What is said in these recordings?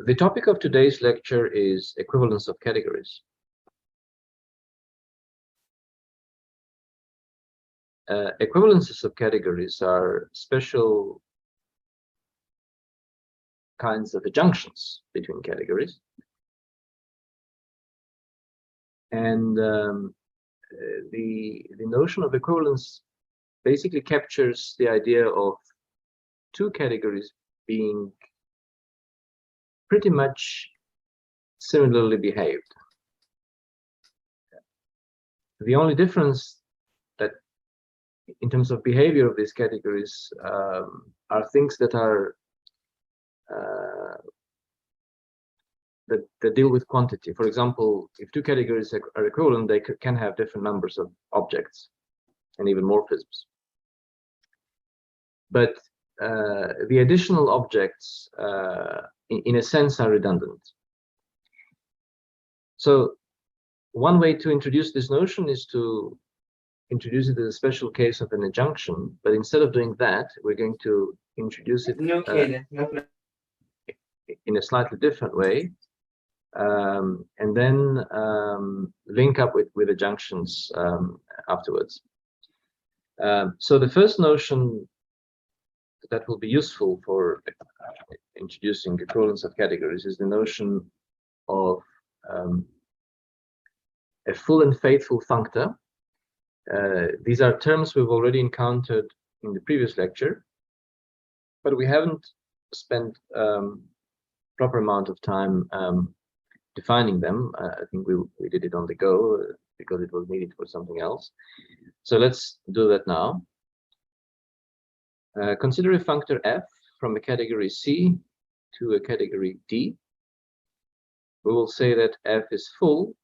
The topic of today's lecture is equivalence of categories. Equivalences of categories are special kinds of adjunctions between categories. And the notion of equivalence basically captures the idea of two categories being pretty much similarly behaved. The only difference that in terms of behavior of these categories are things that are that deal with quantity. For example, if two categories are equivalent, they can have different numbers of objects and even morphisms. But the additional objects, in a sense, are redundant. So one way to introduce this notion is to introduce it as a special case of an adjunction, but instead of doing that, we're going to introduce it in a slightly different way, and then link up with adjunctions afterwards. So the first notion that will be useful for introducing equivalence of categories is the notion of a full and faithful functor. These are terms we've already encountered in the previous lecture, but we haven't spent proper amount of time defining them. I think we did it on the go because it was needed for something else. So let's do that now. Consider a functor f from a category C to a category D. We will say that f is full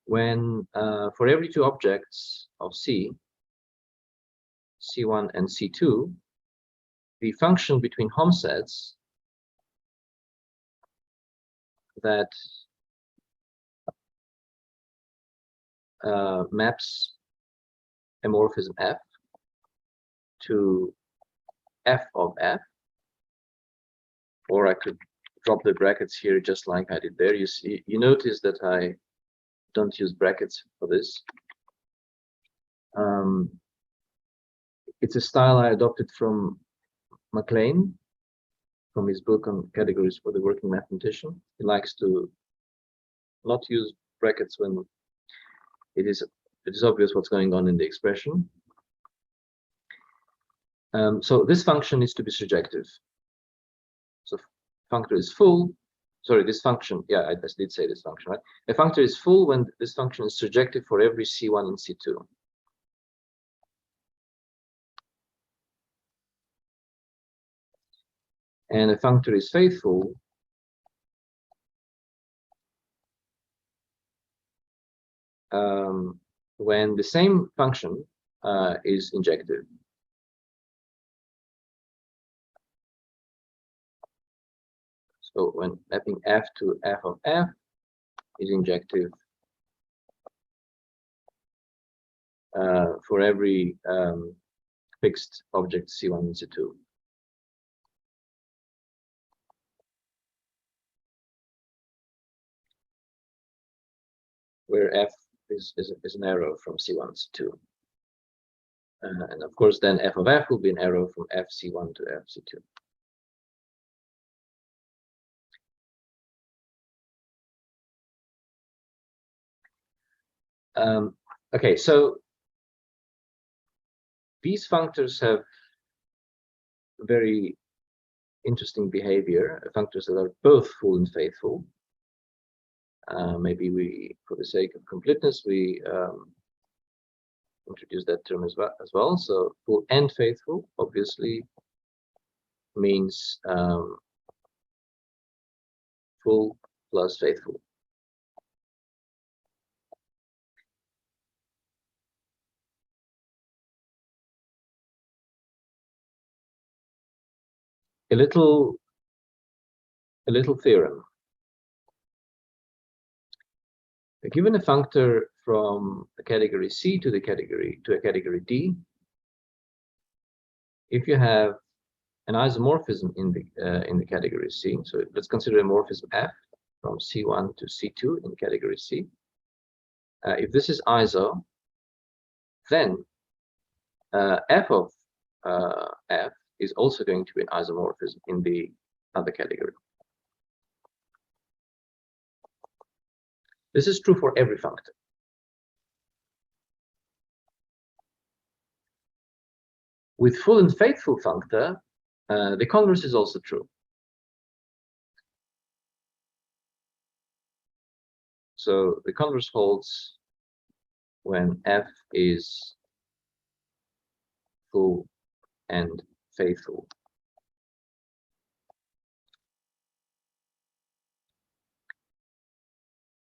when for every two objects of C, C1 and C2, the function between Hom sets that maps a morphism f to f of f, or I could drop the brackets here just like I did there. You see, you notice that I don't use brackets for this. It's a style I adopted from MacLean, from his book on categories for the working mathematician. He likes to not use brackets when it is obvious what's going on in the expression. So this function is to be surjective. So functor is full. Sorry, this function, yeah, I did say this function, right? A functor is full when this function is surjective for every C1 and C2. And a functor is faithful when the same function is injective. So when mapping f to f of f is injective for every fixed object C1 and C2. Where f is an arrow from C1 to C2. And of course, then f of f will be an arrow from fc1 to fc2. Okay, so these functors have very interesting behavior, functors that are both full and faithful. Maybe we, for the sake of completeness, we introduce that term as well. So full and faithful obviously means full plus faithful. A little theorem. Given a functor from a category C to a category D, if you have an isomorphism in the category C. So let's consider a morphism F from C1 to C2 in category C. If this is iso, then f of f is also going to be an isomorphism in the other category. This is true for every functor. With full and faithful functor, the converse is also true. So the converse holds when f is full and faithful.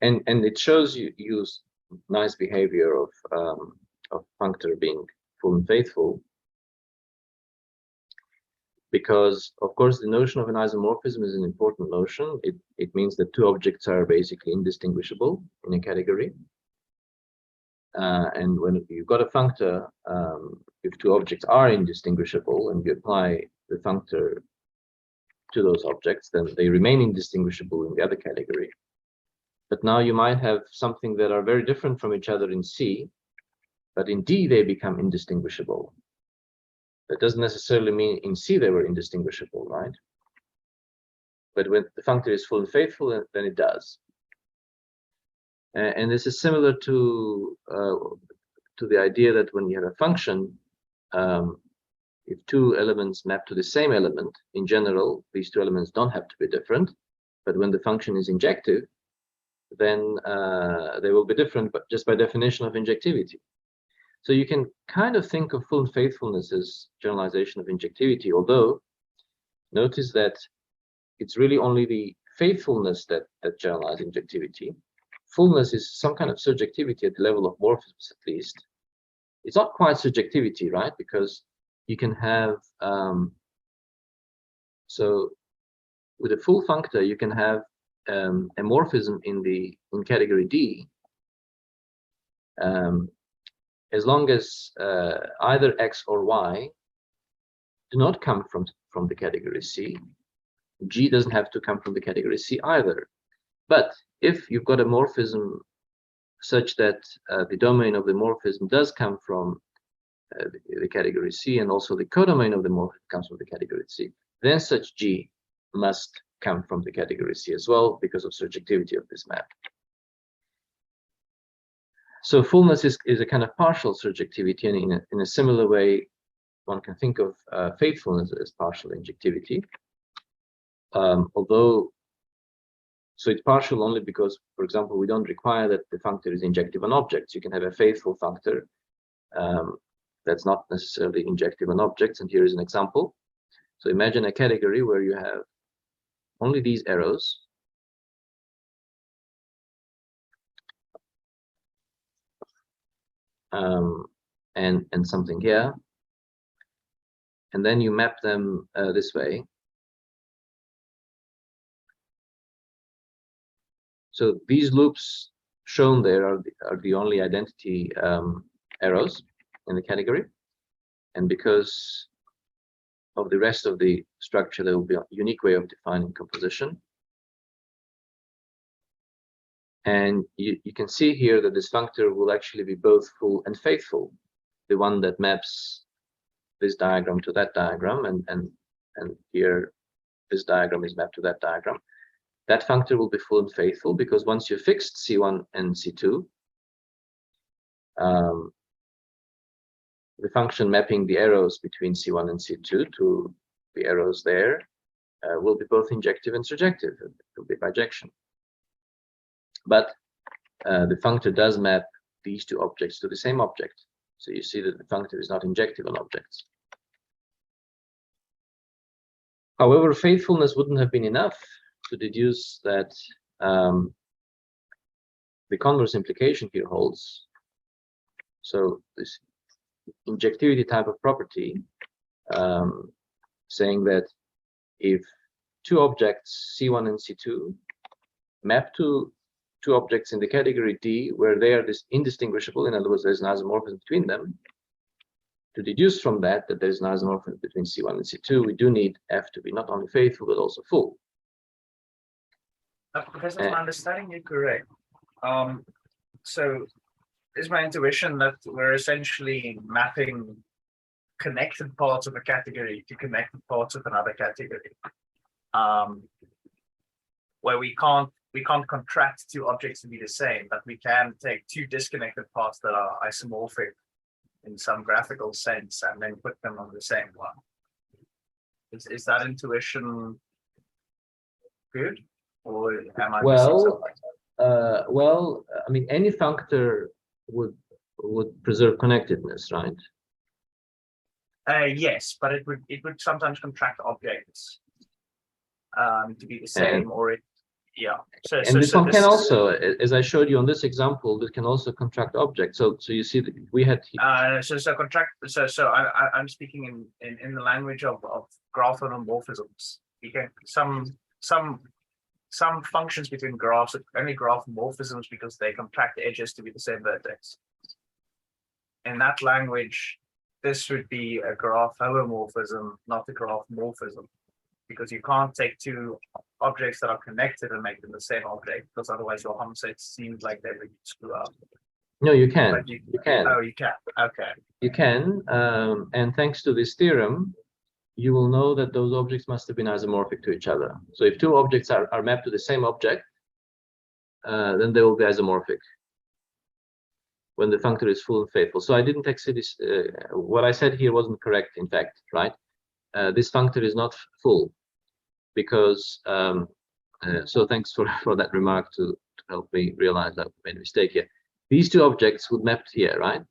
And it shows you nice behavior of functor being full and faithful, because of course the notion of an isomorphism is an important notion. It means that two objects are basically indistinguishable in a category. And when you've got a functor, if two objects are indistinguishable and you apply the functor to those objects, then they remain indistinguishable in the other category. But now you might have something that are very different from each other in C, but in D they become indistinguishable. That doesn't necessarily mean in C they were indistinguishable, right? But when the functor is full and faithful, then it does. And this is similar to the idea that when you have a function, if two elements map to the same element, in general, these two elements don't have to be different. But when the function is injective, then they will be different, but just by definition of injectivity. So you can kind of think of full and faithfulness as generalization of injectivity, although notice that it's really only the faithfulness that generalizes injectivity. Fullness is some kind of subjectivity at the level of morphisms, at least. It's not quite subjectivity, right? Because you can have so with a full functor, you can have a morphism in category D, as long as either X or Y do not come from the category C. G doesn't have to come from the category C either. But if you've got a morphism such that the domain of the morphism does come from the category C, and also the codomain of the morphism comes from the category C, then such G must come from the category C as well, because of surjectivity of this map. So fullness is a kind of partial surjectivity, and in a similar way, one can think of faithfulness as partial injectivity. Although, so it's partial only because, for example, we don't require that the functor is injective on objects. You can have a faithful functor that's not necessarily injective on objects, and here is an example. So imagine a category where you have only these arrows, and something here, and then you map them this way. So these loops shown there are the only identity arrows in the category, and because of the rest of the structure, there will be a unique way of defining composition. And you can see here that this functor will actually be both full and faithful, the one that maps this diagram to that diagram, and here this diagram is mapped to that diagram. That functor will be full and faithful because once you fixed C1 and C2, the function mapping the arrows between C1 and C2 to the arrows there will be both injective and surjective. It will be bijection. But the functor does map these two objects to the same object. So you see that the functor is not injective on objects. However, faithfulness wouldn't have been enough to deduce that the converse implication here holds. So this injectivity type of property, saying that if two objects C1 and C2 map to two objects in the category D where they are indistinguishable, in other words, there's an isomorphism between them, to deduce from that there's an isomorphism between C1 and C2, we do need F to be not only faithful but also full. Professor, if I'm understanding you correct, so is my intuition that we're essentially mapping connected parts of a category to connected parts of another category, where we can't contract two objects to be the same, but we can take two disconnected parts that are isomorphic in some graphical sense and then put them on the same one. Is that intuition good, or am I missing something? Well, I mean, any functor would preserve connectedness, right? Yes, but it would sometimes contract objects to be the same, or it, yeah. So this one can also, as I showed you on this example, this can also contract objects. So you see that we had so I'm speaking in the language of graph homomorphisms. You can some functions between graphs are only graph morphisms because they contract edges to be the same vertex. In that language, this would be a graph homomorphism, not a graph morphism, because you can't take two objects that are connected and make them the same object, because otherwise your hom sets seems like they would screw up. No, you can. But you can. Oh, you can. Okay. You can, and thanks to this theorem, you will know that those objects must have been isomorphic to each other. So if two objects are mapped to the same object, then they will be isomorphic when the functor is full and faithful. So I didn't actually this. What I said here wasn't correct, in fact, right? This functor is not full because. So thanks for that remark to help me realize that I made a mistake here. These two objects would map here, right?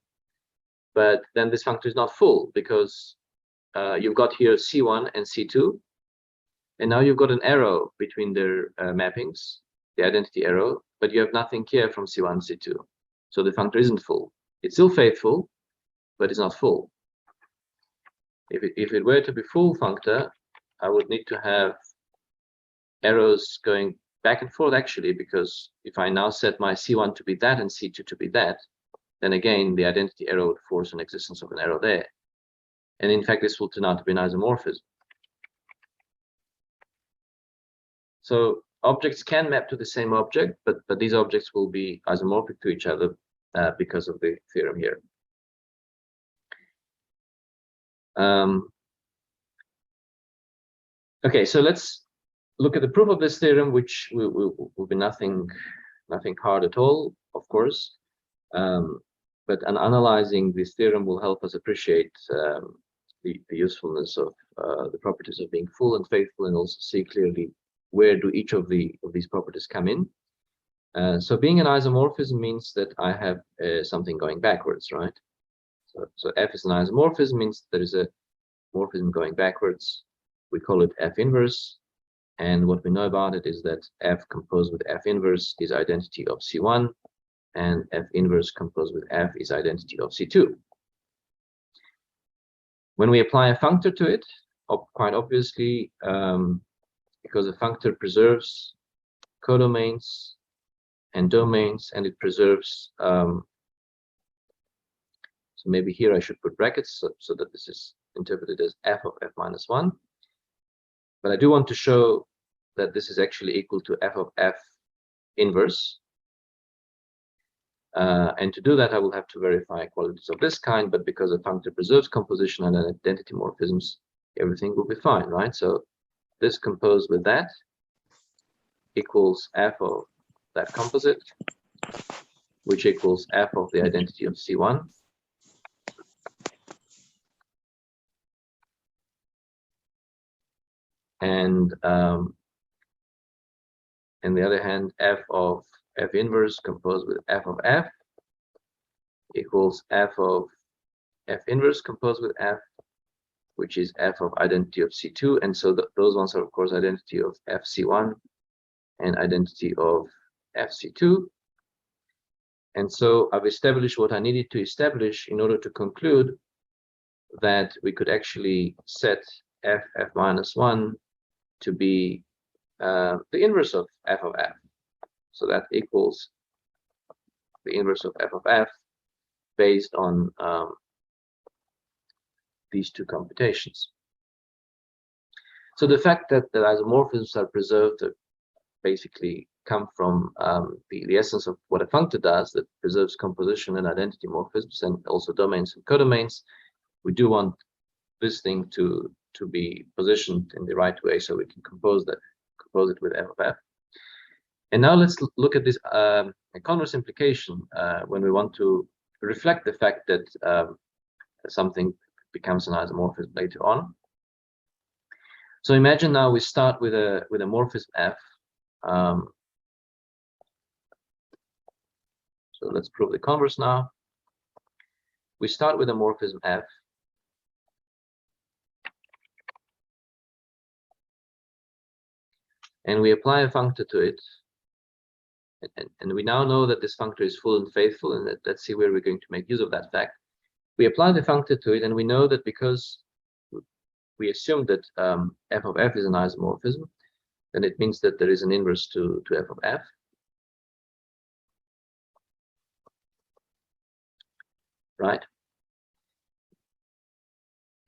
But then this functor is not full because you've got here C1 and C2, and now you've got an arrow between their mappings, the identity arrow, but you have nothing here from C1 and C2. So the functor isn't full. It's still faithful, but it's not full. If it were to be full functor, I would need to have arrows going back and forth, actually, because if I now set my C1 to be that and C2 to be that, then again, the identity arrow would force an existence of an arrow there. And in fact, this will turn out to be an isomorphism. So objects can map to the same object, but these objects will be isomorphic to each other because of the theorem here. Okay, so let's look at the proof of this theorem, which will be nothing hard at all, of course. But analyzing this theorem will help us appreciate the usefulness of the properties of being full and faithful, and also see clearly where do each of these properties come in. So being an isomorphism means that I have something going backwards, right? So F is an isomorphism, means there is a morphism going backwards. We call it F inverse. And what we know about it is that F composed with F inverse is identity of C1, and F inverse composed with F is identity of C2. When we apply a functor to it, quite obviously, because a functor preserves codomains and domains, and it preserves, so maybe here I should put brackets so that this is interpreted as F of F minus 1. But I do want to show that this is actually equal to F of F inverse. And to do that, I will have to verify qualities of this kind, but because a functor preserves composition and identity morphisms, everything will be fine, right? So this composed with that equals F of that composite, which equals F of the identity of C1. And on the other hand, F of F inverse composed with F of F equals F of F inverse composed with F, which is F of identity of C2. And so those ones are, of course, identity of FC1 and identity of FC2. And so I've established what I needed to establish in order to conclude that we could actually set F minus 1 to be the inverse of F of F. So that equals the inverse of F based on these two computations. So the fact that the isomorphisms are preserved basically come from the essence of what a functor does, that preserves composition and identity morphisms, and also domains and codomains. We do want this thing to be positioned in the right way, so we can compose it with f of f. And now let's look at this a converse implication when we want to reflect the fact that something becomes an isomorphism later on. So imagine now we start with a morphism f. So let's prove the converse now. We start with a morphism f. And we apply a functor to it. And we now know that this functor is full and faithful, and let's see where we're going to make use of that fact. We apply the functor to it, and we know that because we assume that f of f is an isomorphism, then it means that there is an inverse to f of f. Right?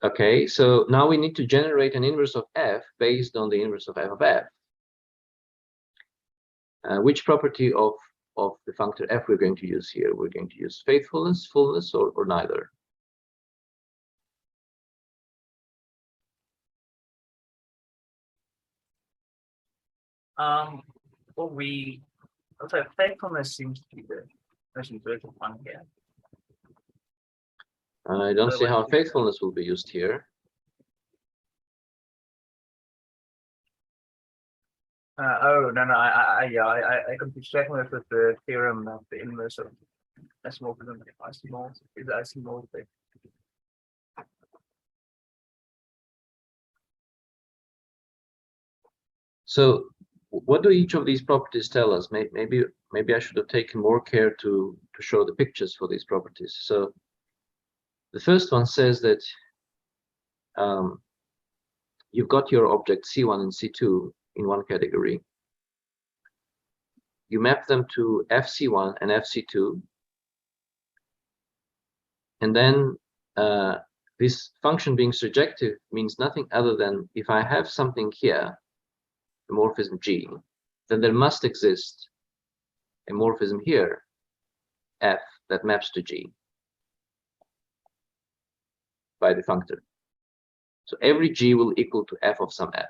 Okay, so now we need to generate an inverse of f based on the inverse of f. Which property of the functor f we're going to use here? We're going to use faithfulness, fullness, or neither? Well, so faithfulness seems to be the most important one here. I don't see how faithfulness will be used here. Oh no, I completely checked with the theorem of the inverse of isomorphism is isomorphic. So what do each of these properties tell us? Maybe I should have taken more care to show the pictures for these properties. So the first one says that you've got your object C1 and C2 in one category. You map them to FC1 and FC2. And then this function being surjective means nothing other than if I have something here, a morphism G, then there must exist a morphism here, F, that maps to G by the functor. So every G will equal to F of some F.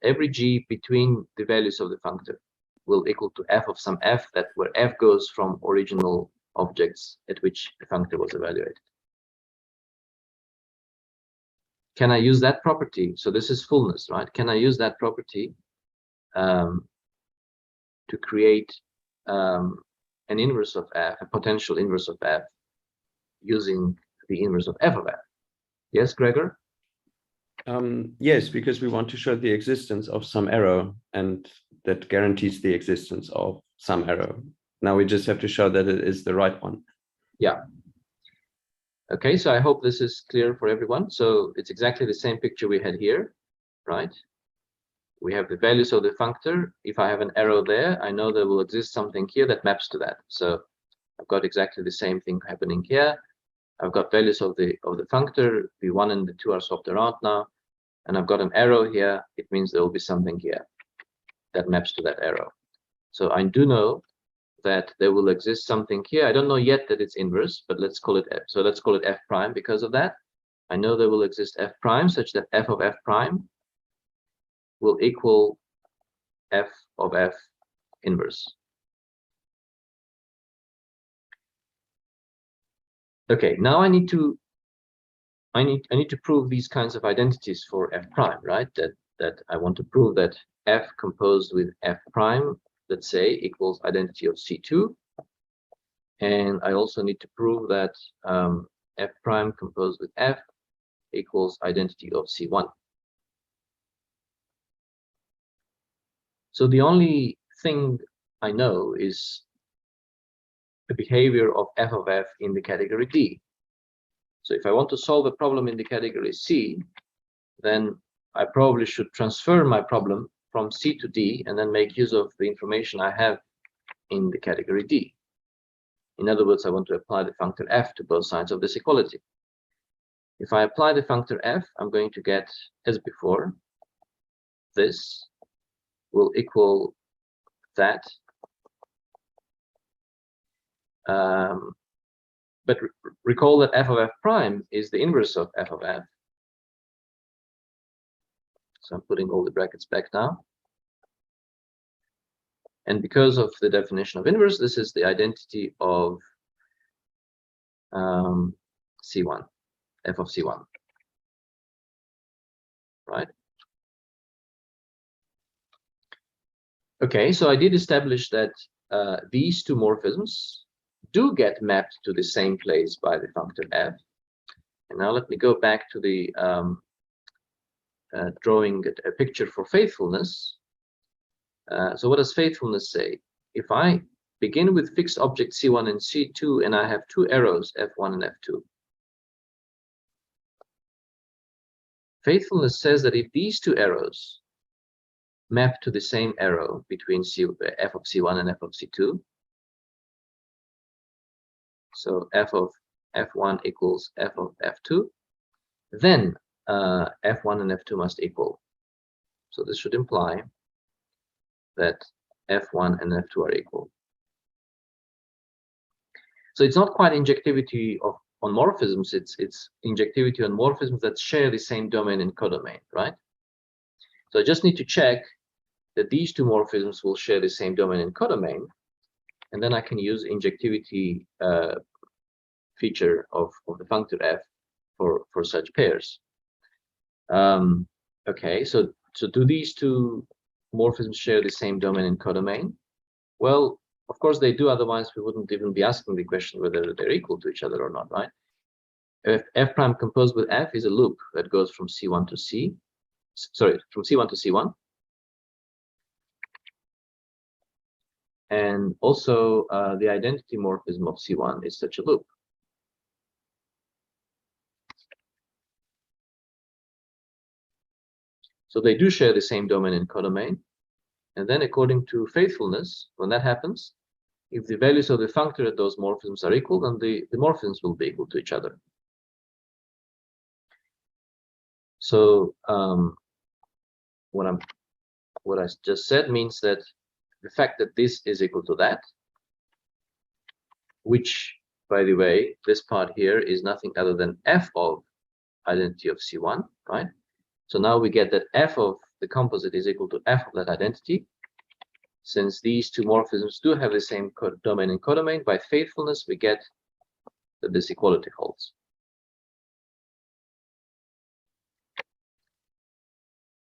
Every G between the values of the functor will equal to F of some F, that where F goes from original objects at which the functor was evaluated. Can I use that property? So this is fullness, right? Can I use that property to create an inverse of F, a potential inverse of F, using the inverse of F of F? Yes, Gregor? Yes, because we want to show the existence of some arrow, and that guarantees the existence of some arrow. Now we just have to show that it is the right one. Yeah. Okay, so I hope this is clear for everyone. So it's exactly the same picture we had here, right? We have the values of the functor. If I have an arrow there, I know there will exist something here that maps to that. So I've got exactly the same thing happening here. I've got values of the functor. The 1 and the 2 are swapped around now, and I've got an arrow here. It means there will be something here that maps to that arrow. So I do know that there will exist something here. I don't know yet that it's inverse, but let's call it F. So let's call it F prime because of that. I know there will exist F prime such that F of F prime will equal F of F inverse. Okay, now I need to prove these kinds of identities for F prime, right? That I want to prove that F composed with F prime, let's say, equals identity of C2. And I also need to prove that F prime composed with F equals identity of C1. So the only thing I know is the behavior of F of F in the category D. So if I want to solve a problem in the category C, then I probably should transfer my problem from C to D and then make use of the information I have in the category D. In other words, I want to apply the functor f to both sides of this equality. If I apply the functor f, I'm going to get, as before, this will equal that. But recall that f of f prime is the inverse of f of f. So I'm putting all the brackets back now. And because of the definition of inverse, this is the identity of C1, f of C1, right? Okay, so I did establish that these two morphisms do get mapped to the same place by the functor f. And now let me go back to the drawing a picture for faithfulness. So what does faithfulness say? If I begin with fixed object C1 and C2, and I have two arrows, F1 and F2, faithfulness says that if these two arrows map to the same arrow between f of C1 and f of C2, so f of F1 equals f of F2, then F1 and F2 must equal. So this should imply that F1 and F2 are equal. So it's not quite injectivity on morphisms, it's injectivity on morphisms that share the same domain and codomain, right? So I just need to check that these two morphisms will share the same domain and codomain, and then I can use injectivity feature of the functor f for such pairs. Okay, so do these two morphisms share the same domain and codomain? Well, of course they do, otherwise we wouldn't even be asking the question whether they're equal to each other or not, right? If f prime composed with f is a loop that goes from C1 to C, sorry, from C1 to C1. And also the identity morphism of C1 is such a loop. So they do share the same domain and codomain. And then according to faithfulness, when that happens, if the values of the functor at those morphisms are equal, then the morphisms will be equal to each other. So what I just said means that the fact that this is equal to that, which, by the way, this part here is nothing other than f of identity of C1, right? So now we get that f of the composite is equal to f of that identity. Since these two morphisms do have the same domain and codomain, by faithfulness we get that this equality holds.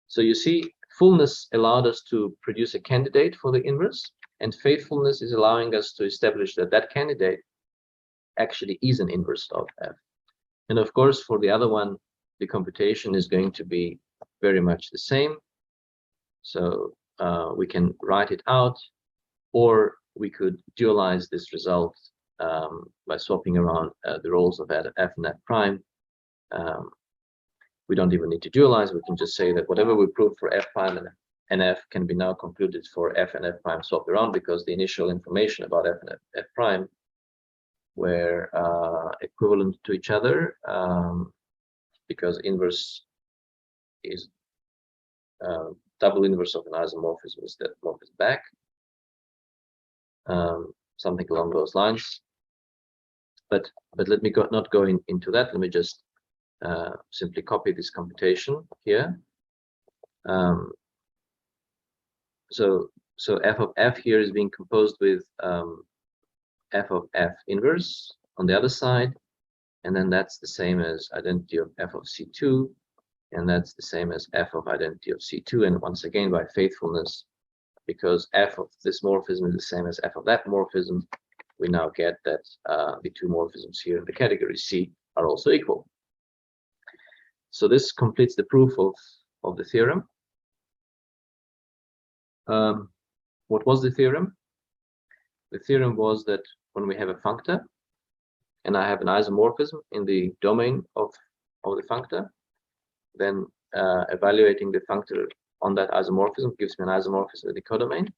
So you see, fullness allowed us to produce a candidate for the inverse, and faithfulness is allowing us to establish that that candidate actually is an inverse of f. And of course, for the other one, the computation is going to be very much the same. So we can write it out, or we could dualize this result by swapping around the roles of f and f prime. We don't even need to dualize. We can just say that whatever we proved for f prime and f can be now computed for f and f prime swapped around, because the initial information about f and f prime were equivalent to each other, because inverse is double inverse of an isomorphism is that morphism back, something along those lines. But let me not go into that. Let me just simply copy this computation here. So f of f here is being composed with f of f inverse on the other side, and then that's the same as identity of f of C2, and that's the same as f of identity of C2. And once again, by faithfulness, because f of this morphism is the same as f of that morphism, we now get that the two morphisms here in the category C are also equal. So this completes the proof of the theorem. What was the theorem? The theorem was that when we have a functor, and I have an isomorphism in the domain of the functor, then evaluating the functor on that isomorphism gives me an isomorphism with the codomain.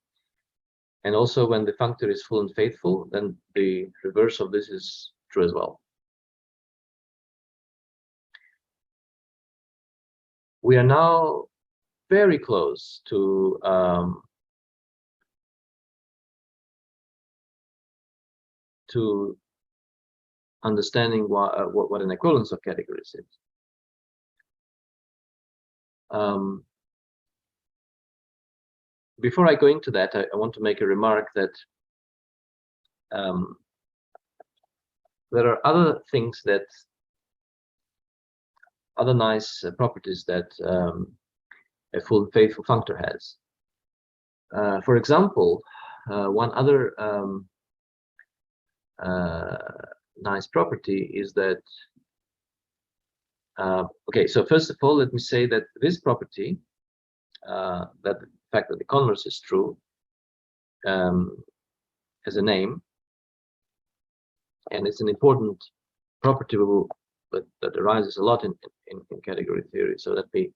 And also when the functor is full and faithful, then the reverse of this is true as well. We are now very close to understanding what an equivalence of categories is. Before I go into that, I want to make a remark that there are other things other nice properties that a full and faithful functor has. For example, one other nice property is that, okay, so first of all, let me say that this property, that the fact that the converse is true, has a name, and it's an important property that arises a lot in category theory. So let me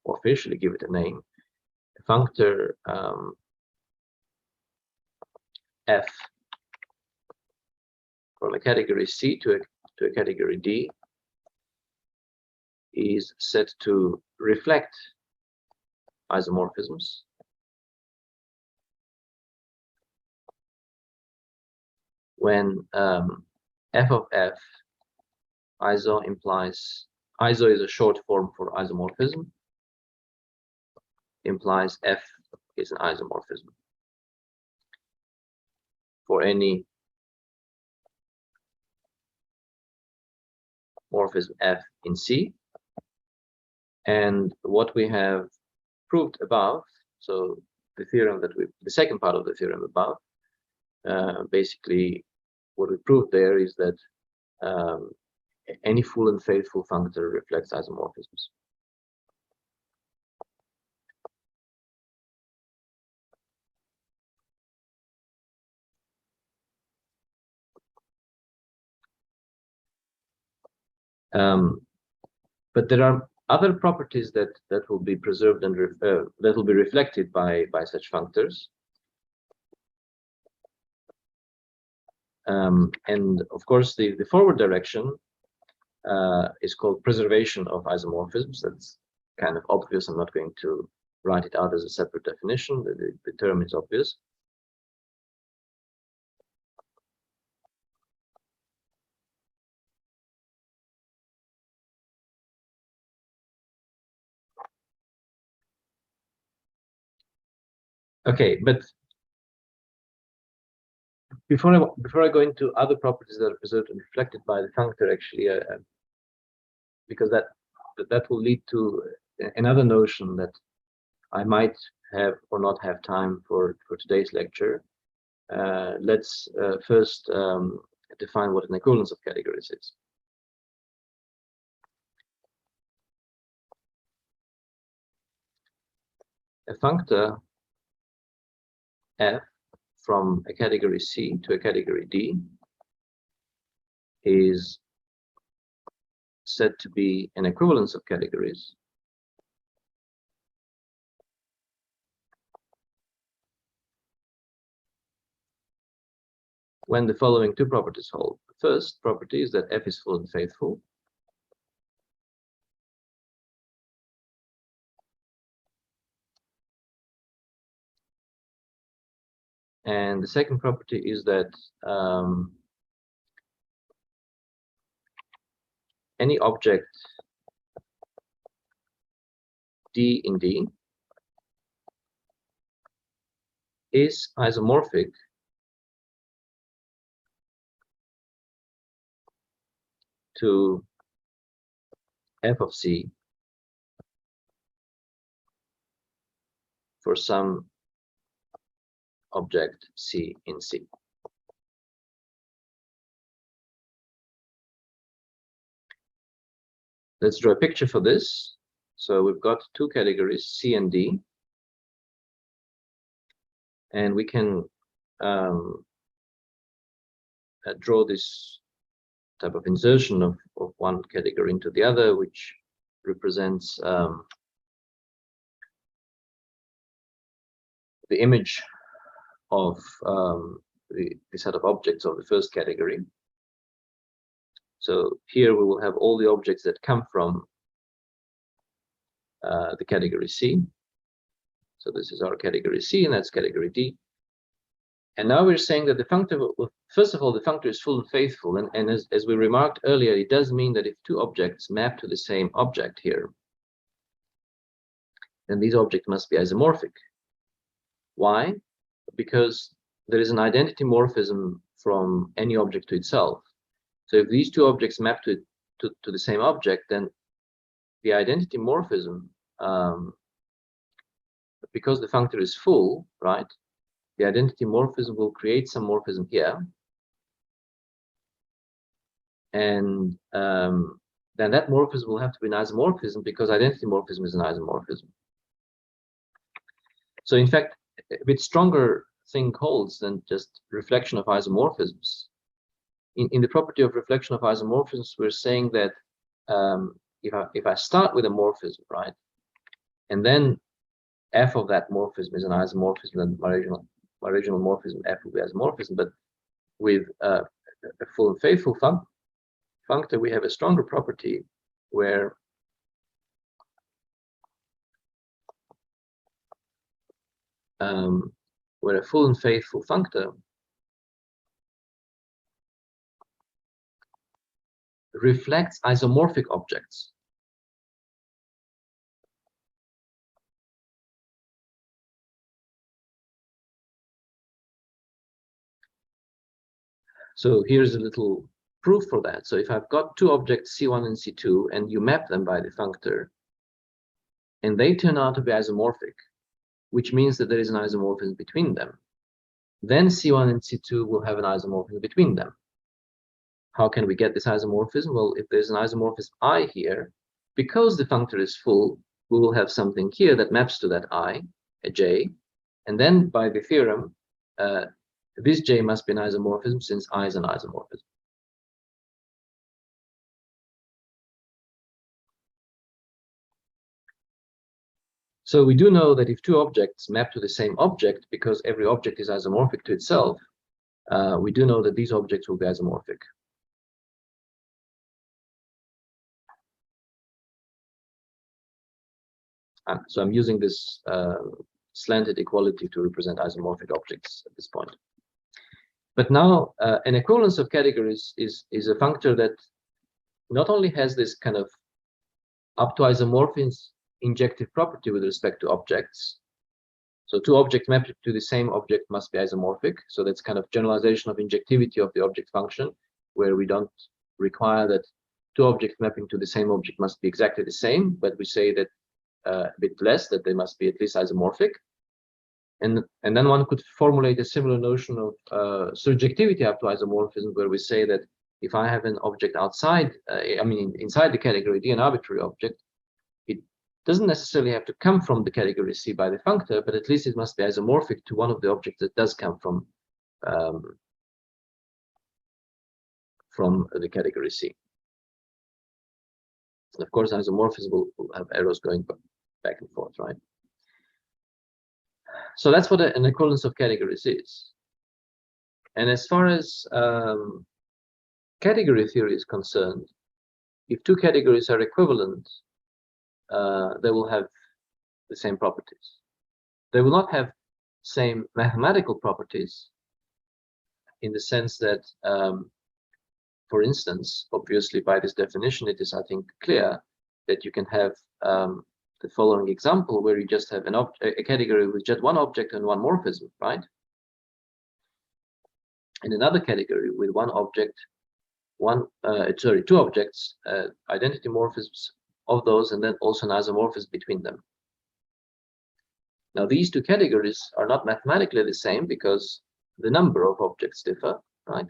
officially give it a name. A functor f from a category C to a category D is said to reflect isomorphisms when f of f, iso implies, iso is a short form for isomorphism, implies f is an isomorphism for any morphism f in C. And what we have proved above, so the theorem that the second part of the theorem above, basically what we proved there is that any full and faithful functor reflects isomorphisms. But there are other properties that will be preserved and that will be reflected by such functors. And of course, the forward direction is called preservation of isomorphisms. That's kind of obvious. I'm not going to write it out as a separate definition. The term is obvious. Okay, but before I go into other properties that are preserved and reflected by the functor, actually, because that will lead to another notion that I might have or not have time for today's lecture. Let's first define what an equivalence of categories is. A functor f from a category C to a category D is said to be an equivalence of categories when the following two properties hold. The first property is that f is full and faithful. And the second property is that any object D in D is isomorphic to f of C for some object C in C. Let's draw a picture for this. So we've got two categories, C and D, and we can draw this type of insertion of one category into the other, which represents the image of the set of objects of the first category. So here we will have all the objects that come from the category C. So this is our category C, and that's category D. And now we're saying that the functor, first of all, the functor is full and faithful. And as we remarked earlier, it does mean that if two objects map to the same object here, then these objects must be isomorphic. Why? Because there is an identity morphism from any object to itself. So if these two objects map to the same object, then the identity morphism, because the functor is full, right? The identity morphism will create some morphism here. And then that morphism will have to be an isomorphism because identity morphism is an isomorphism. So in fact, a bit stronger thing holds than just reflection of isomorphisms. In the property of reflection of isomorphisms, we're saying that if I start with a morphism, right, and then f of that morphism is an isomorphism, then my original morphism f will be isomorphism, but with a full and faithful functor, we have a stronger property where a full and faithful functor reflects isomorphic objects. So here's a little proof for that. So if I've got two objects, C1 and C2, and you map them by the functor, and they turn out to be isomorphic, which means that there is an isomorphism between them, then C1 and C2 will have an isomorphism between them. How can we get this isomorphism? Well, if there's an isomorphism I here, because the functor is full, we will have something here that maps to that I, a J, and then by the theorem, this J must be an isomorphism since I is an isomorphism. So we do know that if two objects map to the same object, because every object is isomorphic to itself, we do know that these objects will be isomorphic. So I'm using this slanted equality to represent isomorphic objects at this point. But now an equivalence of categories is a functor that not only has this kind of up to isomorphism injective property with respect to objects. So two objects mapped to the same object must be isomorphic. So that's kind of generalization of injectivity of the object function, where we don't require that two objects mapping to the same object must be exactly the same, but we say that a bit less, that they must be at least isomorphic. And then one could formulate a similar notion of surjectivity up to isomorphism, where we say that if I have an object outside, inside the category D, an arbitrary object, it doesn't necessarily have to come from the category C by the functor, but at least it must be isomorphic to one of the objects that does come from the category C. And of course, isomorphism will have arrows going back and forth, right? So that's what an equivalence of categories is. And as far as category theory is concerned, if two categories are equivalent, they will have the same properties. They will not have same mathematical properties in the sense that, for instance, obviously by this definition, it is, I think, clear that you can have the following example where you just have a category with just one object and one morphism, right? In another category with one object, two objects, identity morphisms of those, and then also an isomorphism between them. Now, these two categories are not mathematically the same because the number of objects differ, right?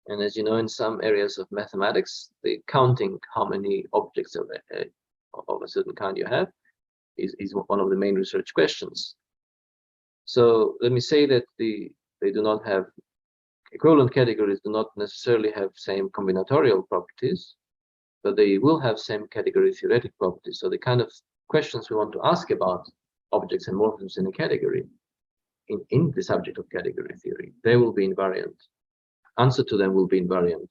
And as you know, in some areas of mathematics, the counting how many objects of a certain kind you have is one of the main research questions. So let me say that they do not have equivalent categories, do not necessarily have same combinatorial properties, but they will have same category theoretic properties. So the kind of questions we want to ask about objects and morphisms in a category in the subject of category theory, they will be invariant. Answer to them will be invariant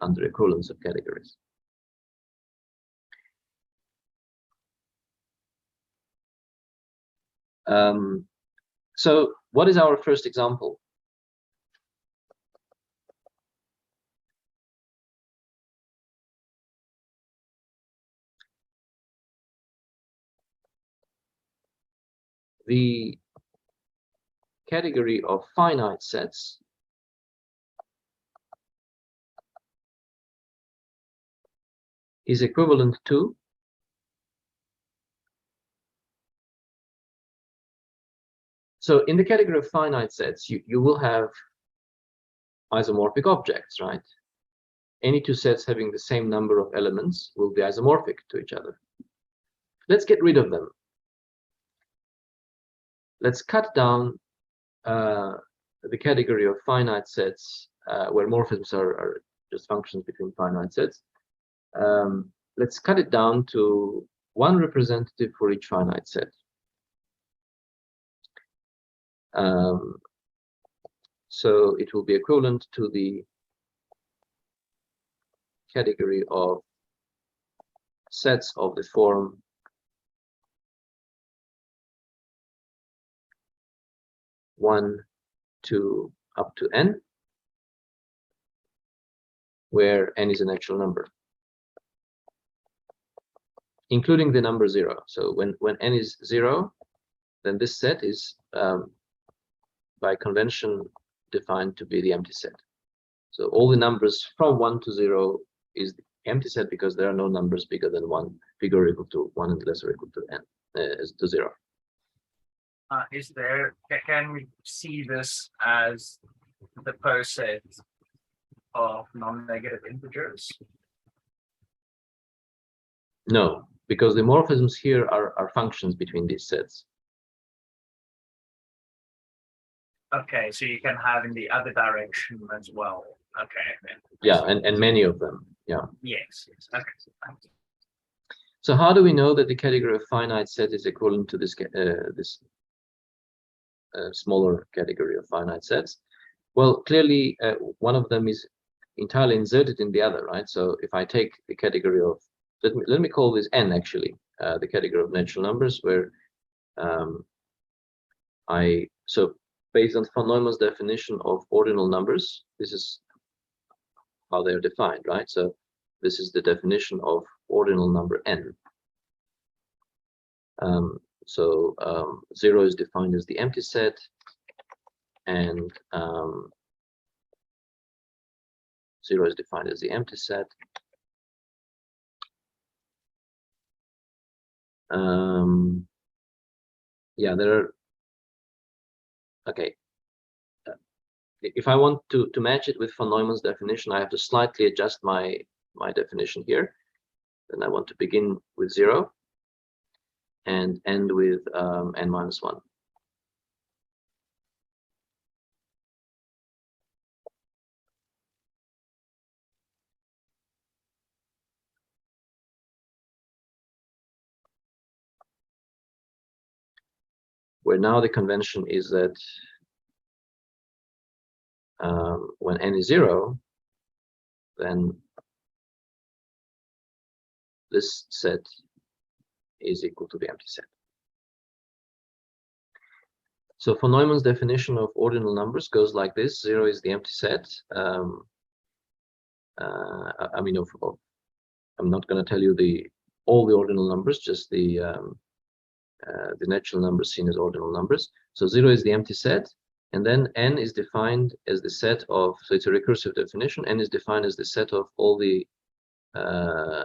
under equivalence of categories. So what is our first example? The category of finite sets is equivalent to so in the category of finite sets, you will have isomorphic objects, right? Any two sets having the same number of elements will be isomorphic to each other. Let's get rid of them. Let's cut down the category of finite sets where morphisms are just functions between finite sets. Let's cut it down to one representative for each finite set. So it will be equivalent to the category of sets of the form one, two, up to n, where n is a natural number, including the number 0. So when n is 0, then this set is by convention defined to be the empty set. So all the numbers from 1 to 0 is the empty set because there are no numbers bigger than 1, bigger or equal to 1 and less or equal to n, to 0. Can we see this as the poset of non-negative integers? No, because the morphisms here are functions between these sets. Okay, so you can have in the other direction as well. Okay. Yeah, and many of them. Yeah. Yes. Okay. So how do we know that the category of finite set is equivalent to this smaller category of finite sets? Well, clearly one of them is entirely inserted in the other, right? So if I take the category of let me call this n actually, the category of natural numbers, where so based on von Neumann's definition of ordinal numbers, this is how they are defined, right? So this is the definition of ordinal number n. 0 is defined as the empty set, and 0 is defined as the empty set. Yeah, there are. Okay. If I want to match it with von Neumann's definition, I have to slightly adjust my definition here. Then I want to begin with 0 and end with n minus 1. Where now the convention is that when n is 0, then this set is equal to the empty set. So von Neumann's definition of ordinal numbers goes like this: 0 is the empty set. I mean, I'm not going to tell you all the ordinal numbers, just the natural numbers seen as ordinal numbers. So 0 is the empty set, and then n is defined as the set of. So it's a recursive definition. N is defined as the set of all the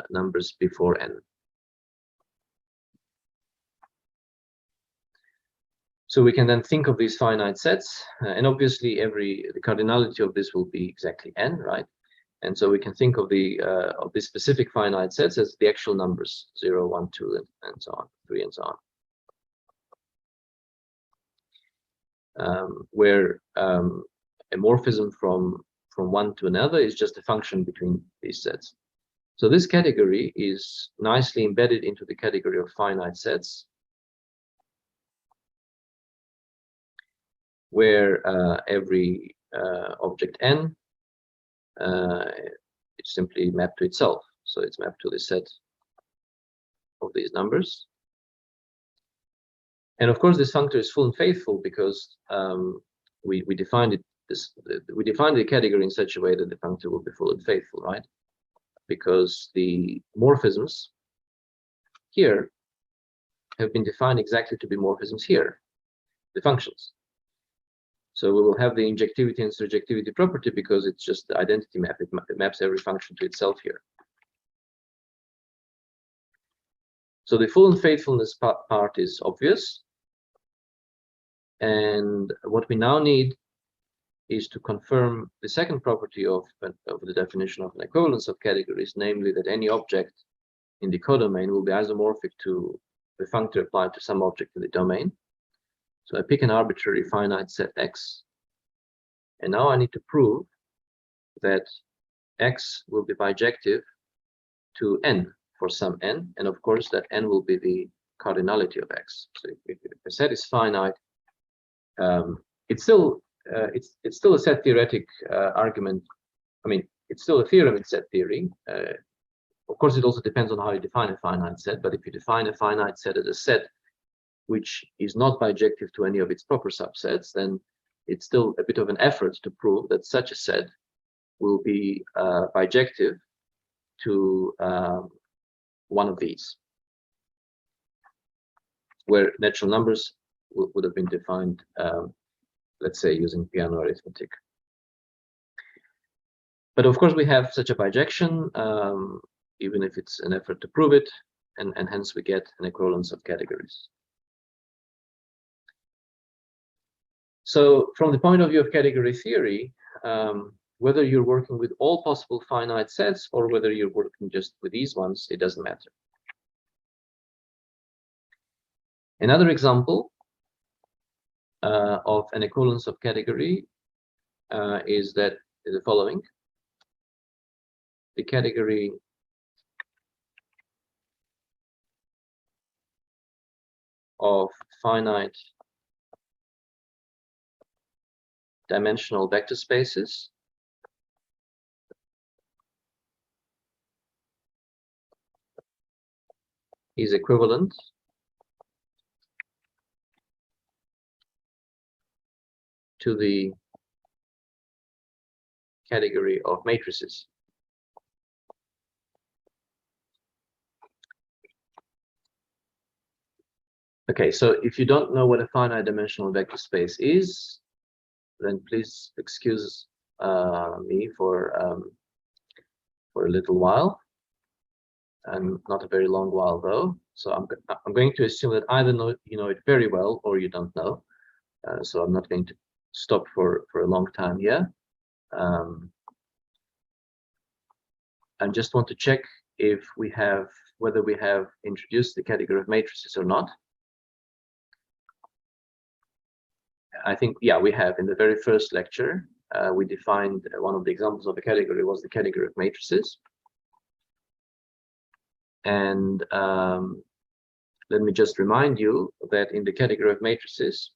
numbers before n. So we can then think of these finite sets, and obviously the cardinality of this will be exactly n, right? And so we can think of the specific finite sets as the actual numbers 0, 1, 2, and so on, 3, and so on. Where a morphism from one to another is just a function between these sets. So this category is nicely embedded into the category of finite sets. where every object n it's simply mapped to itself. So it's mapped to the set of these numbers. And of course, this functor is full and faithful because we defined it. We defined the category in such a way that the functor will be full and faithful, right? Because the morphisms here have been defined exactly to be morphisms here, the functions. So we will have the injectivity and surjectivity property because it's just the identity map. It maps every function to itself here. So the full and faithfulness part is obvious. And what we now need is to confirm the second property of the definition of an equivalence of categories, namely that any object in the codomain will be isomorphic to the functor applied to some object in the domain. So I pick an arbitrary finite set X, and now I need to prove that X will be bijective to N for some N, and of course that N will be the cardinality of X. So if a set is finite, it's still a set theoretic argument. I mean, it's still a theorem in set theory. Of course, it also depends on how you define a finite set, but if you define a finite set as a set which is not bijective to any of its proper subsets, then it's still a bit of an effort to prove that such a set will be bijective to one of these, where natural numbers would have been defined, let's say, using piano arithmetic. But of course, we have such a bijection, even if it's an effort to prove it, and hence we get an equivalence of categories. So from the point of view of category theory, whether you're working with all possible finite sets or whether you're working just with these ones, it doesn't matter. Another example of an equivalence of category is the following. The category of finite dimensional vector spaces is equivalent to the category of matrices. Okay, so if you don't know what a finite dimensional vector space is, then please excuse me for a little while, and not a very long while though. So I'm going to assume that either you know it very well or you don't know. So I'm not going to stop for a long time here. I just want to check whether we have introduced the category of matrices or not. I think, yeah, we have. In the very first lecture, we defined one of the examples of a category was the category of matrices. And let me just remind you that in the category of matrices,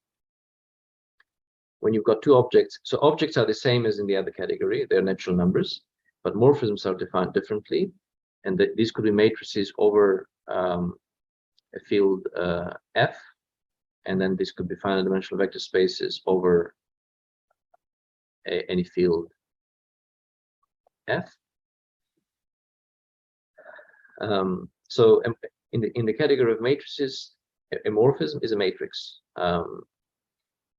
when you've got two objects, so objects are the same as in the other category, they're natural numbers, but morphisms are defined differently. And these could be matrices over a field F, and then this could be finite dimensional vector spaces over any field F. So in the category of matrices, a morphism is a matrix.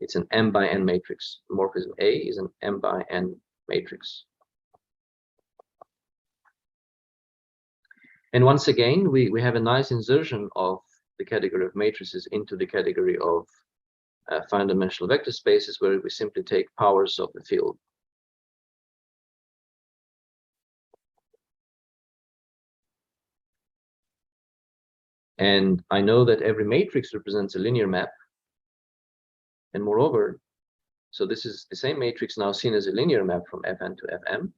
It's an M by N matrix. Morphism A is an M by N matrix. And once again, we have a nice insertion of the category of matrices into the category of finite dimensional vector spaces, where we simply take powers of the field. And I know that every matrix represents a linear map. And moreover, so this is the same matrix now seen as a linear map from Fn to Fm.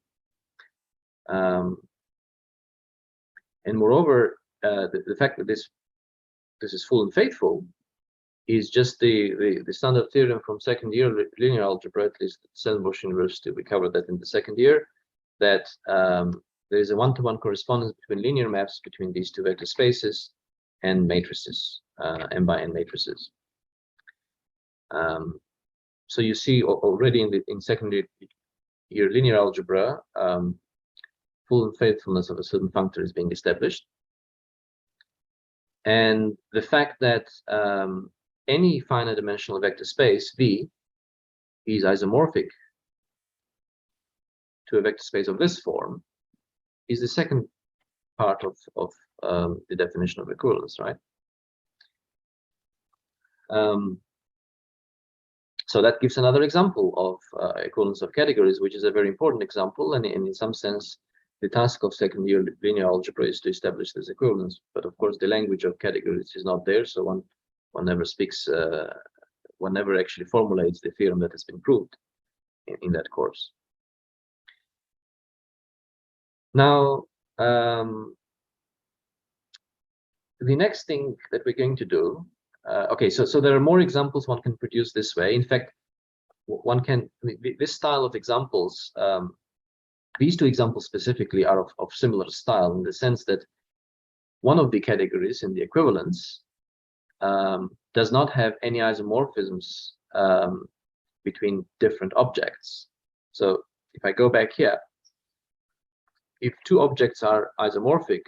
And moreover, the fact that this is full and faithful is just the standard theorem from second year linear algebra, at least at Stellenbosch University. We covered that in the second year, that there is a one-to-one correspondence between linear maps between these two vector spaces and matrices, n by n matrices. So you see already in second year linear algebra, full and faithfulness of a certain functor is being established. And the fact that any finite dimensional vector space V is isomorphic to a vector space of this form is the second part of the definition of equivalence, right? So that gives another example of equivalence of categories, which is a very important example, and in some sense, the task of second year linear algebra is to establish this equivalence. But of course, the language of categories is not there, so one never speaks, one never actually formulates the theorem that has been proved in that course. Now, the next thing that we're going to do, okay, so there are more examples one can produce this way. In fact, one can, this style of examples, these two examples specifically are of similar style in the sense that one of the categories in the equivalence does not have any isomorphisms between different objects. So if I go back here, if two objects are isomorphic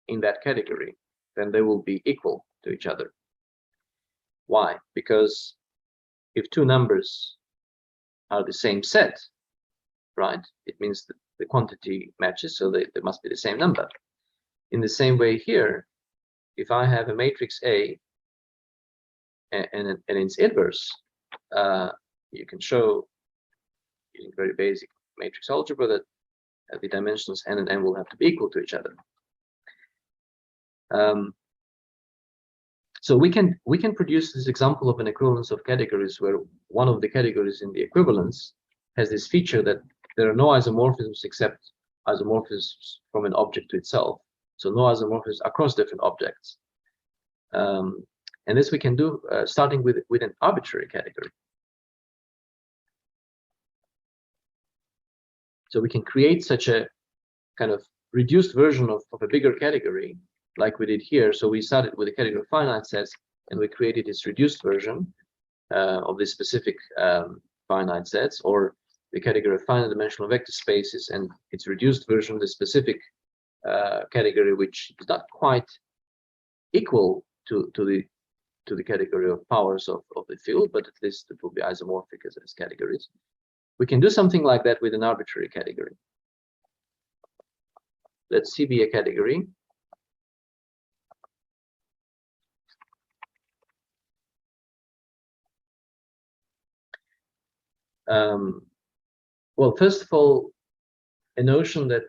in that category, then they will be equal to each other. Why? Because if two numbers are the same set, right, it means that the quantity matches, so they must be the same number. In the same way here, if I have a matrix A and its inverse, you can show using very basic matrix algebra that the dimensions n and n will have to be equal to each other. So we can produce this example of an equivalence of categories where one of the categories in the equivalence has this feature that there are no isomorphisms except isomorphisms from an object to itself. So no isomorphisms across different objects. And this we can do starting with an arbitrary category. So we can create such a kind of reduced version of a bigger category like we did here. So we started with a category of finite sets and we created this reduced version of this specific finite sets, or the category of finite dimensional vector spaces and its reduced version, the specific category which is not quite equal to the category of powers of the field, but at least it will be isomorphic as categories. We can do something like that with an arbitrary category. Let C be a category. Well, first of all, a notion that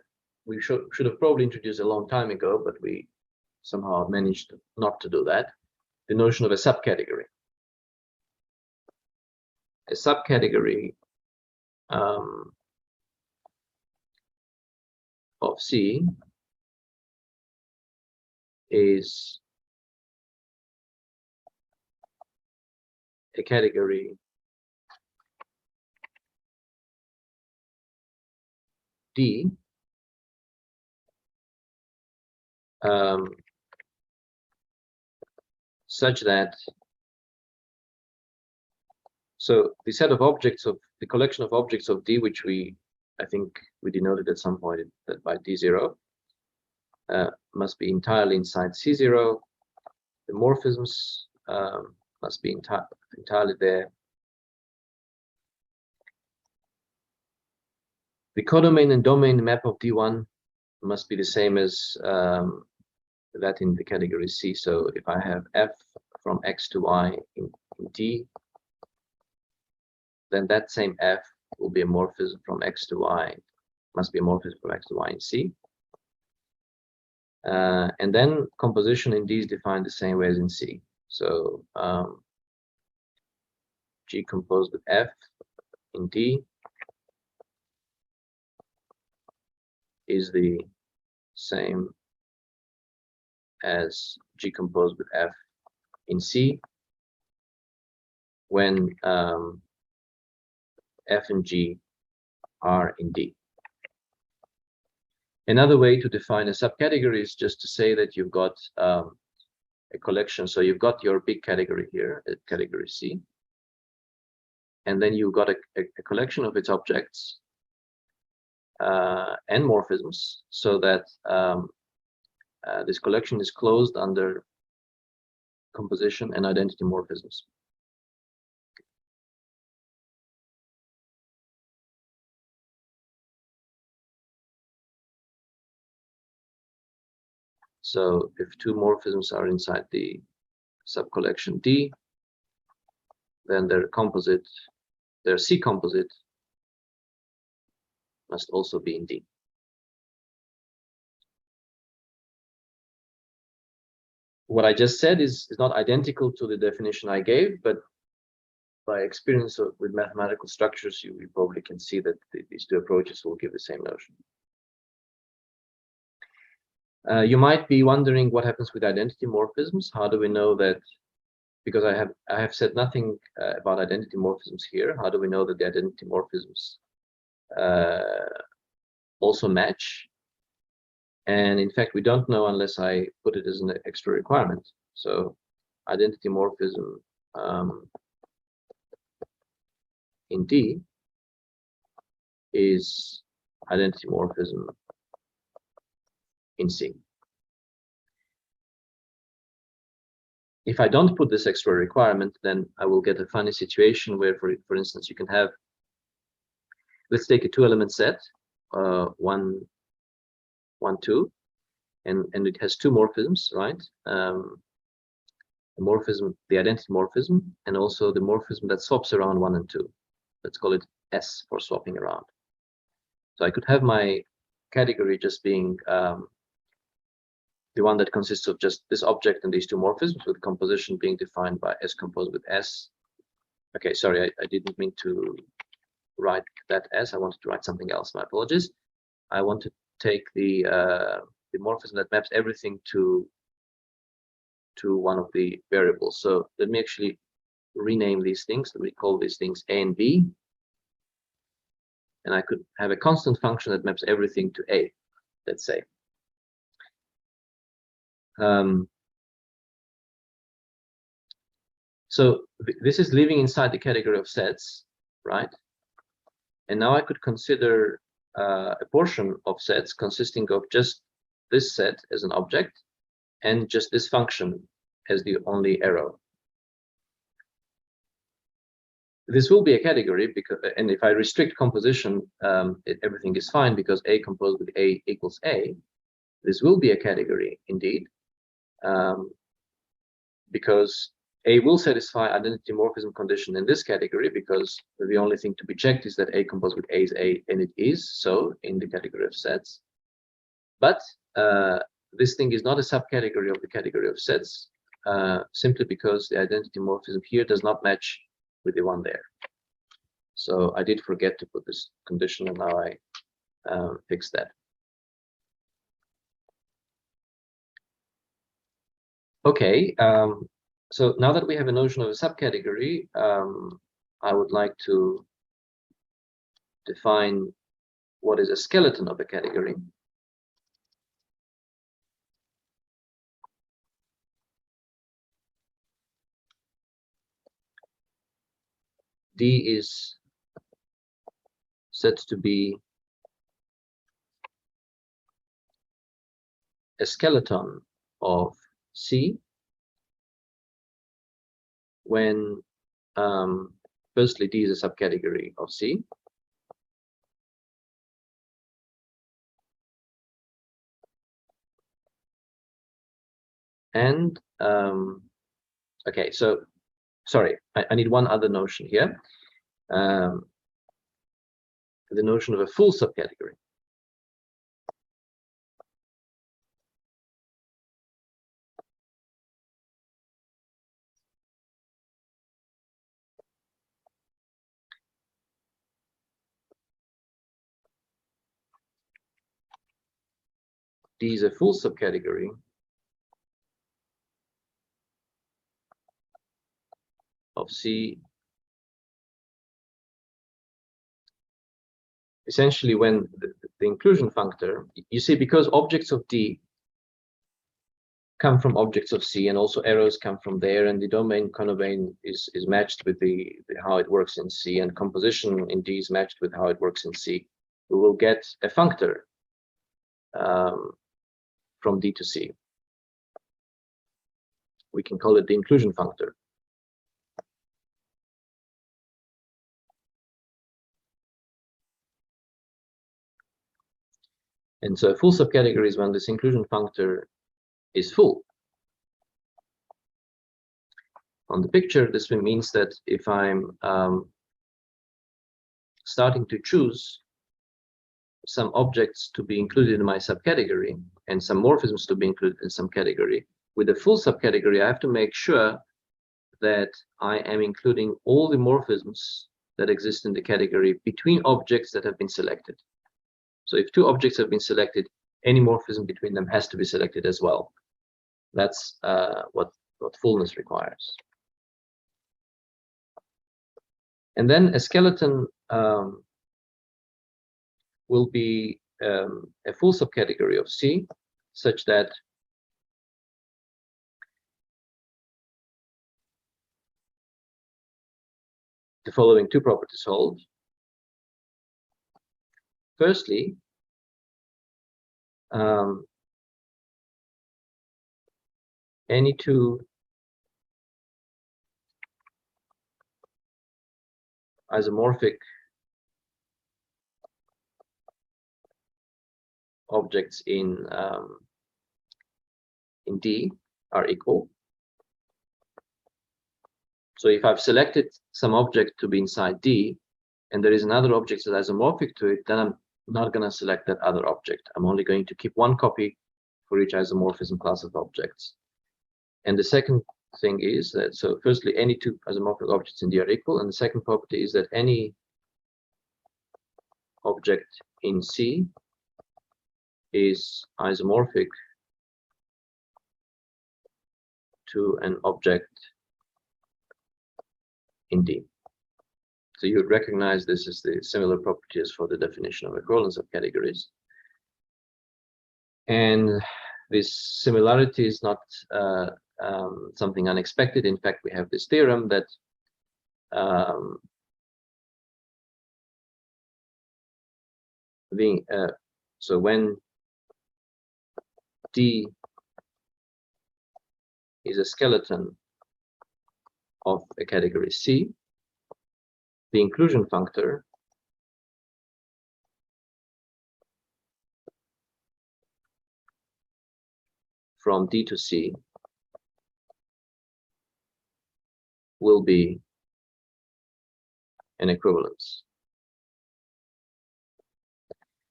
we should have probably introduced a long time ago, but we somehow managed not to do that, the notion of a subcategory. A subcategory of C is a category D such that, so the set of objects of the collection of objects of D, which I think we denoted at some point that by D0, must be entirely inside C0. The morphisms must be entirely there. The codomain and domain map of D1 must be the same as that in the category C. So if I have f from x to y in D, then that same f will be a morphism from x to y, must be a morphism from x to y in C. And then composition in D is defined the same way as in C. So G composed with F in D is the same as G composed with F in C. when F and G are in D. Another way to define a subcategory is just to say that you've got a collection. So you've got your big category here, category C, and then you've got a collection of its objects and morphisms, so that this collection is closed under composition and identity morphisms. So if two morphisms are inside the subcollection D, then their composite, their C composite, must also be in D. What I just said is not identical to the definition I gave, but by experience with mathematical structures, you probably can see that these two approaches will give the same notion. You might be wondering what happens with identity morphisms. How do we know that? Because I have said nothing about identity morphisms here. How do we know that the identity morphisms also match? And in fact, we don't know unless I put it as an extra requirement. So identity morphism in D is identity morphism in C. If I don't put this extra requirement, then I will get a funny situation where, for instance, you can have, let's take a two-element set, 1, 1, 2, and it has two morphisms, right? The morphism, the identity morphism, and also the morphism that swaps around 1 and 2. Let's call it S for swapping around. So I could have my category just being the one that consists of just this object and these two morphisms, with composition being defined by S composed with S. Okay, sorry, I didn't mean to write that S. I wanted to write something else. My apologies. I want to take the morphism that maps everything to one of the variables. So let me actually rename these things. Let me call these things A and B. And I could have a constant function that maps everything to A, let's say. So this is living inside the category of sets, right? And now I could consider a portion of sets consisting of just this set as an object and just this function as the only arrow. This will be a category because, and if I restrict composition, everything is fine because A composed with A equals A. This will be a category indeed, because A will satisfy identity morphism condition in this category because the only thing to be checked is that A composed with A is A, and it is so in the category of sets. But this thing is not a subcategory of the category of sets, simply because the identity morphism here does not match with the one there. So I did forget to put this condition, and now I fix that. Okay, so now that we have a notion of a subcategory, I would like to define what is a skeleton of a category. D is said to be a skeleton of C when firstly D is a subcategory of C, and okay, so sorry, I need one other notion here, the notion of a full subcategory. D is a full subcategory of C essentially when the inclusion functor, you see, because objects of D come from objects of C, and also arrows come from there, and the domain codomain is matched with the how it works in C, and composition in D is matched with how it works in C. We will get a functor from D to C. We can call it the inclusion functor. And so a full subcategory is when this inclusion functor is full. On the picture, this means that if I'm starting to choose some objects to be included in my subcategory and some morphisms to be included in some category, with a full subcategory, I have to make sure that I am including all the morphisms that exist in the category between objects that have been selected. So if two objects have been selected, any morphism between them has to be selected as well. That's what fullness requires. And then a skeleton will be a full subcategory of C, such that the following two properties hold. Firstly, any two isomorphic objects in D are equal. So if I've selected some object to be inside D, and there is another object that's isomorphic to it, then I'm not going to select that other object. I'm only going to keep one copy for each isomorphism class of objects. And the second thing is that, so firstly, any two isomorphic objects in D are equal, and the second property is that any object in C is isomorphic to an object in D. So you would recognize this as the similar properties for the definition of equivalence of categories. And this similarity is not something unexpected. In fact, we have this theorem that so when D is a skeleton of a category C, the inclusion functor from D to C will be an equivalence.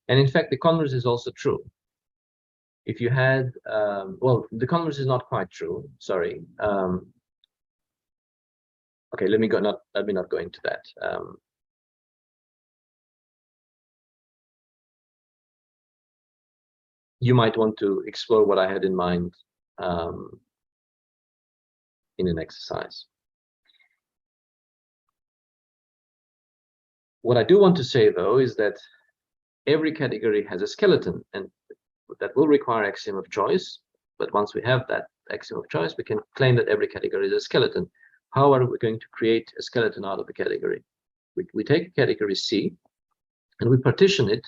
And in fact, the converse is also true. If you had, well, the converse is not quite true, sorry. Okay, let me not go into that. You might want to explore what I had in mind in an exercise. What I do want to say, though, is that every category has a skeleton, and that will require axiom of choice. But once we have that axiom of choice, we can claim that every category is a skeleton. How are we going to create a skeleton out of a category? We take category C, and we partition it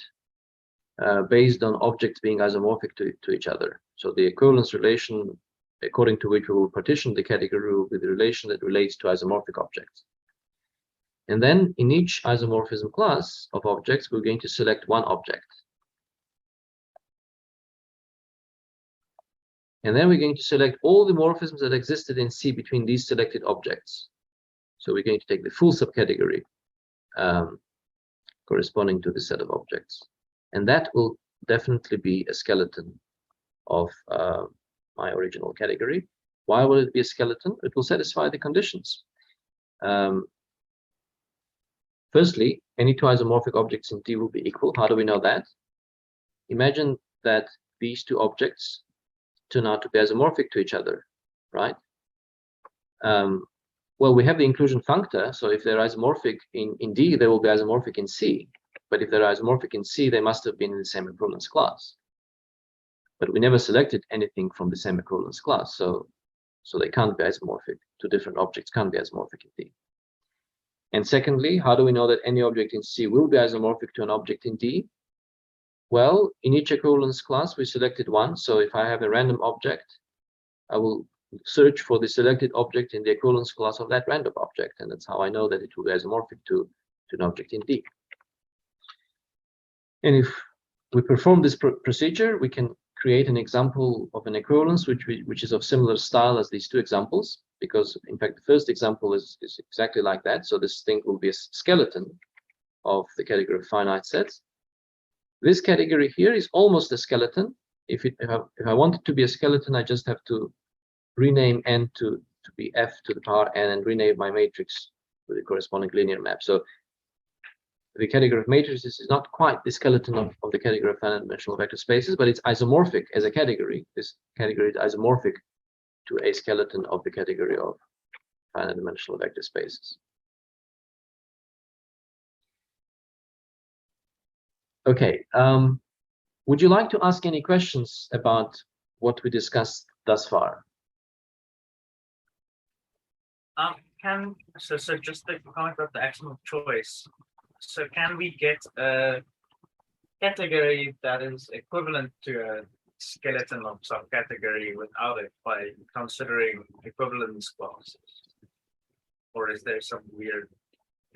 based on objects being isomorphic to each other. So the equivalence relation, according to which we will partition the category, will be the relation that relates to isomorphic objects. And then in each isomorphism class of objects, we're going to select one object. And then we're going to select all the morphisms that existed in C between these selected objects. So we're going to take the full subcategory corresponding to the set of objects. And that will definitely be a skeleton of my original category. Why will it be a skeleton? It will satisfy the conditions. Firstly, any two isomorphic objects in D will be equal. How do we know that? Imagine that these two objects turn out to be isomorphic to each other, right? Well, we have the inclusion functor, so if they're isomorphic in D, they will be isomorphic in C. but if they're isomorphic in C, they must have been in the same equivalence class. But we never selected anything from the same equivalence class, so they can't be isomorphic. Two different objects can't be isomorphic in D. And secondly, how do we know that any object in C will be isomorphic to an object in D? Well, in each equivalence class, we selected one. So if I have a random object, I will search for the selected object in the equivalence class of that random object. And that's how I know that it will be isomorphic to an object in D. And if we perform this procedure, we can create an example of an equivalence which is of similar style as these two examples, because in fact the first example is exactly like that. So this thing will be a skeleton of the category of finite sets. This category here is almost a skeleton. If I want it to be a skeleton, I just have to rename n to be f to the power n and rename my matrix with the corresponding linear map. So the category of matrices is not quite the skeleton of the category of finite dimensional vector spaces, but it's isomorphic as a category. This category is isomorphic to a skeleton of the category of finite dimensional vector spaces. Okay, would you like to ask any questions about what we discussed thus far? So just to comment about the axiom of choice. So can we get a category that is equivalent to a skeleton of subcategory without it by considering equivalence clauses? Or is there some weird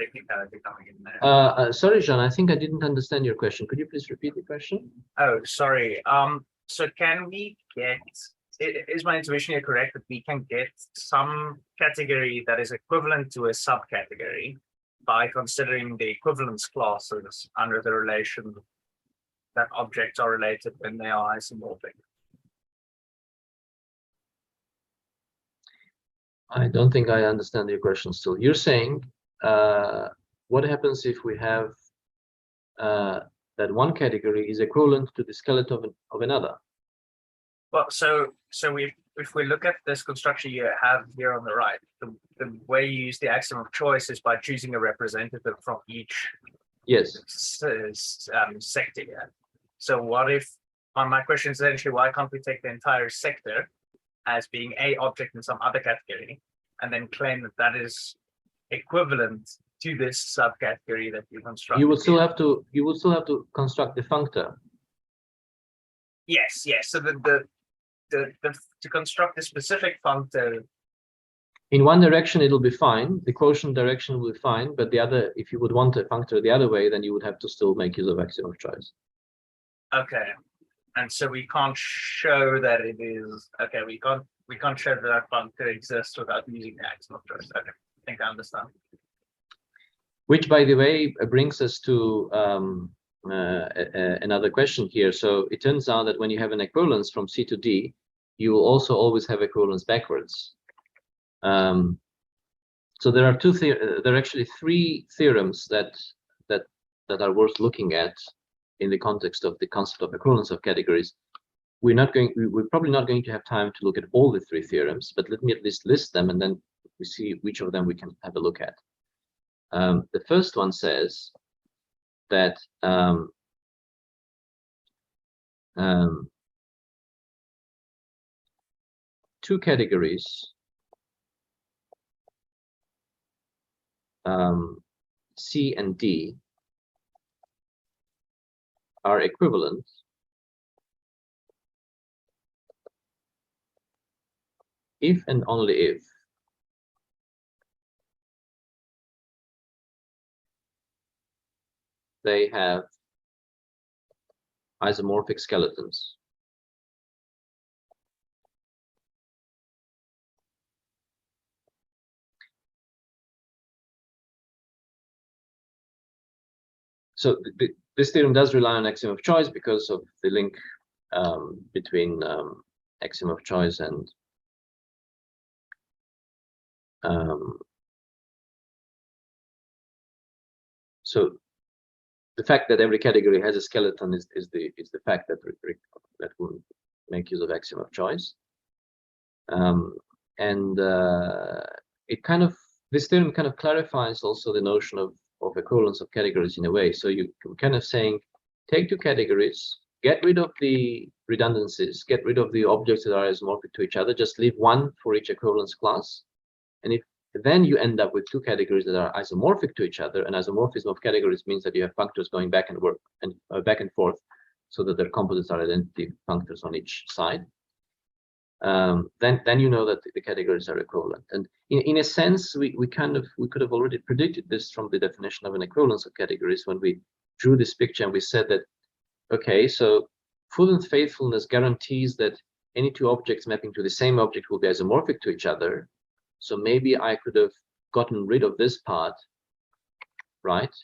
technicality coming in there? Sorry, Jean, I think I didn't understand your question. Could you please repeat the question? Oh, sorry. So can we get, is my intuition here correct that we can get some category that is equivalent to a subcategory by considering the equivalence classes under the relation that objects are related when they are isomorphic? I don't think I understand your question still. You're saying what happens if we have that one category is equivalent to the skeleton of another? Well, so if we look at this construction you have here on the right, the way you use the axiom of choice is by choosing a representative from each sector here. So what if, my question is essentially, why can't we take the entire sector as being a object in some other category and then claim that that is equivalent to this subcategory that you construct? You would still have to construct the functor. Yes. So to construct a specific functor, in one direction it'll be fine, the quotient direction will be fine, but the other, if you would want a functor the other way, then you would have to still make use of axiom of choice. Okay. And so we can't show that it is, okay, we can't show that that functor exists without using the axiom of choice. Okay, I think I understand. Which, by the way, brings us to another question here. So it turns out that when you have an equivalence from C to D, you will also always have equivalence backwards. So there are actually three theorems that are worth looking at in the context of the concept of equivalence of categories. We're probably not going to have time to look at all the three theorems, but let me at least list them, and then we see which of them we can have a look at. The first one says that two categories C and D are equivalent if and only if they have isomorphic skeletons. So this theorem does rely on axiom of choice because of the link between axiom of choice and so the fact that every category has a skeleton is the fact that will make use of axiom of choice, and this theorem kind of clarifies also the notion of equivalence of categories in a way. So you're kind of saying, take two categories, get rid of the redundancies, get rid of the objects that are isomorphic to each other, just leave one for each equivalence class. And if then you end up with two categories that are isomorphic to each other, and isomorphism of categories means that you have functors going back and forth, so that their composites are identity functors on each side. Then you know that the categories are equivalent. And in a sense, we could have already predicted this from the definition of an equivalence of categories when we drew this picture and we said that, okay, so full and faithfulness guarantees that any two objects mapping to the same object will be isomorphic to each other. So maybe I could have gotten rid of this part, right?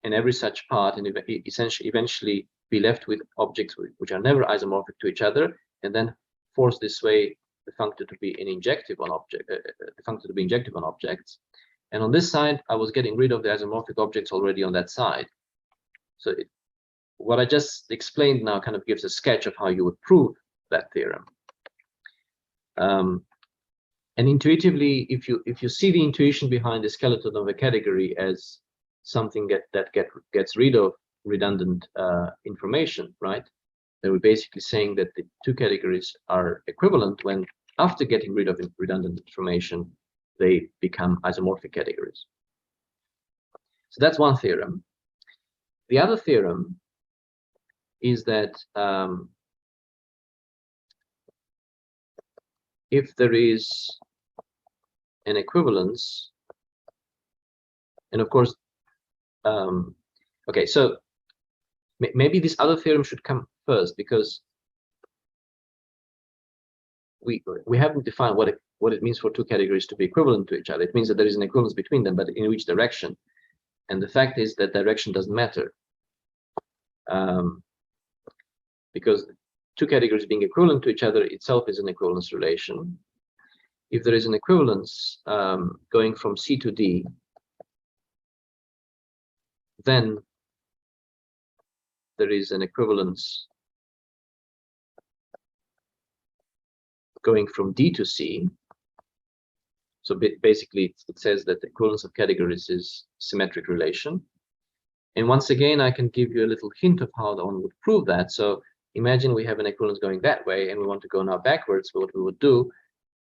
And every such part, and eventually be left with objects which are never isomorphic to each other, and then force this way the functor to be an injective on object, the functor to be injective on objects. And on this side, I was getting rid of the isomorphic objects already on that side. So what I just explained now kind of gives a sketch of how you would prove that theorem. And intuitively, if you see the intuition behind the skeleton of a category as something that gets rid of redundant information, right? Then we're basically saying that the two categories are equivalent when, after getting rid of redundant information, they become isomorphic categories. So that's one theorem. The other theorem is that if there is an equivalence, and of course, okay, so maybe this other theorem should come first, because we haven't defined what it means for two categories to be equivalent to each other. It means that there is an equivalence between them, but in which direction? And the fact is that direction doesn't matter, because two categories being equivalent to each other itself is an equivalence relation. If there is an equivalence going from C to D, then there is an equivalence going from D to C. So basically, it says that the equivalence of categories is symmetric relation. And once again, I can give you a little hint of how one would prove that. So imagine we have an equivalence going that way, and we want to go now backwards. What we would do,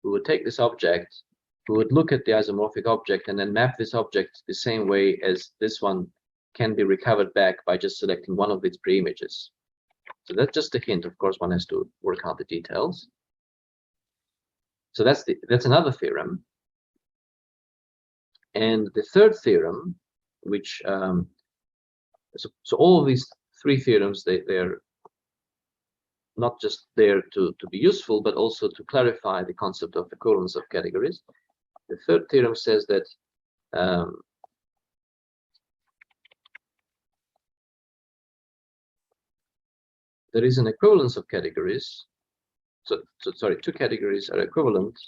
we would take this object, we would look at the isomorphic object, and then map this object the same way as this one can be recovered back by just selecting one of its pre-images. So that's just a hint. Of course, one has to work out the details. So that's another theorem. And the third theorem, which so all of these three theorems, they're not just there to be useful, but also to clarify the concept of equivalence of categories. The third theorem says that there is an equivalence of categories. So sorry, two categories are equivalent.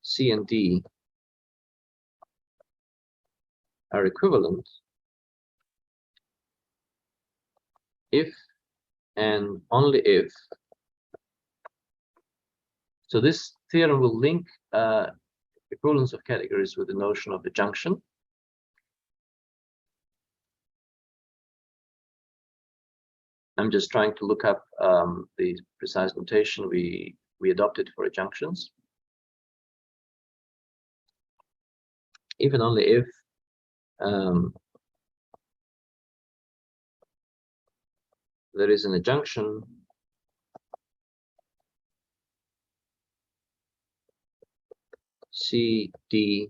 C and D are equivalent if and only if. So this theorem will link equivalence of categories with the notion of the junction. I'm just trying to look up the precise notation we adopted for adjunctions. If and only if there is an adjunction C, D,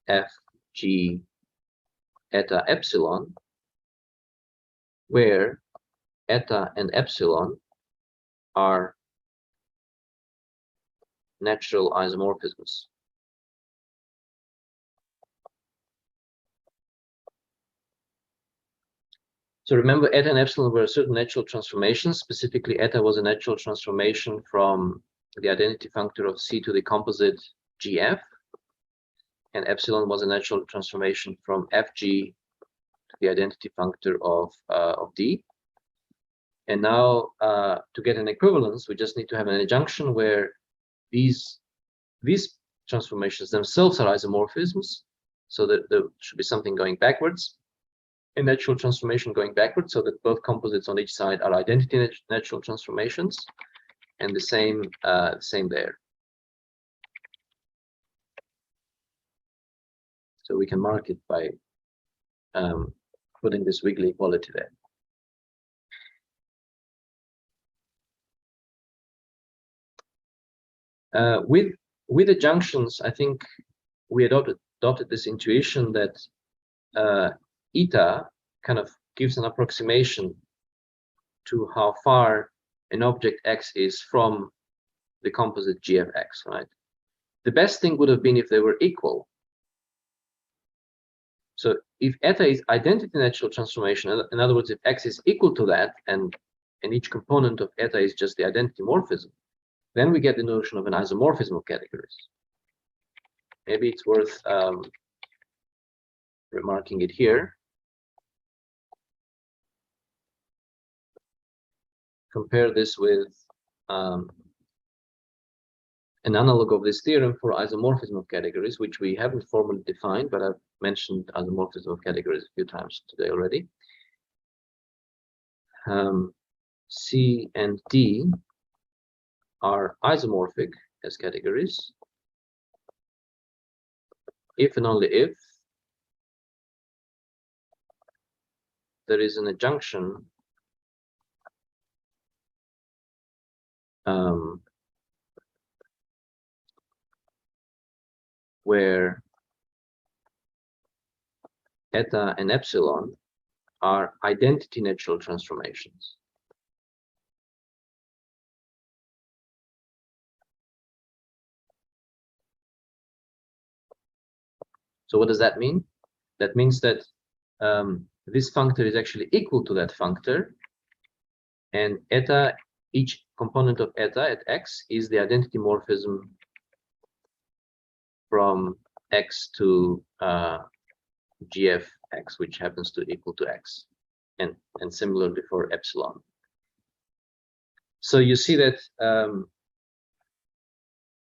F, G, eta, epsilon, where eta and epsilon are natural isomorphisms. So remember, eta and epsilon were certain natural transformations. Specifically, eta was a natural transformation from the identity functor of C to the composite GF, and epsilon was a natural transformation from FG to the identity functor of D. And now, to get an equivalence, we just need to have an adjunction where these transformations themselves are isomorphisms, so that there should be something going backwards, a natural transformation going backwards, so that both composites on each side are identity natural transformations, and the same there. So we can mark it by putting this wiggly equality there. With the junctions, I think we adopted this intuition that eta kind of gives an approximation to how far an object X is from the composite G of X, right? The best thing would have been if they were equal. So if eta is identity natural transformation, in other words, if X is equal to that, and each component of eta is just the identity morphism, then we get the notion of an isomorphism of categories. Maybe it's worth remarking it here. Compare this with an analog of this theorem for isomorphism of categories, which we haven't formally defined, but I've mentioned isomorphism of categories a few times today already. C and D are isomorphic as categories if and only if there is an adjunction where eta and epsilon are identity natural transformations. So what does that mean? That means that this functor is actually equal to that functor, and eta, each component of eta at X is the identity morphism from X to GF X, which happens to equal to X, and similarly for epsilon. So you see that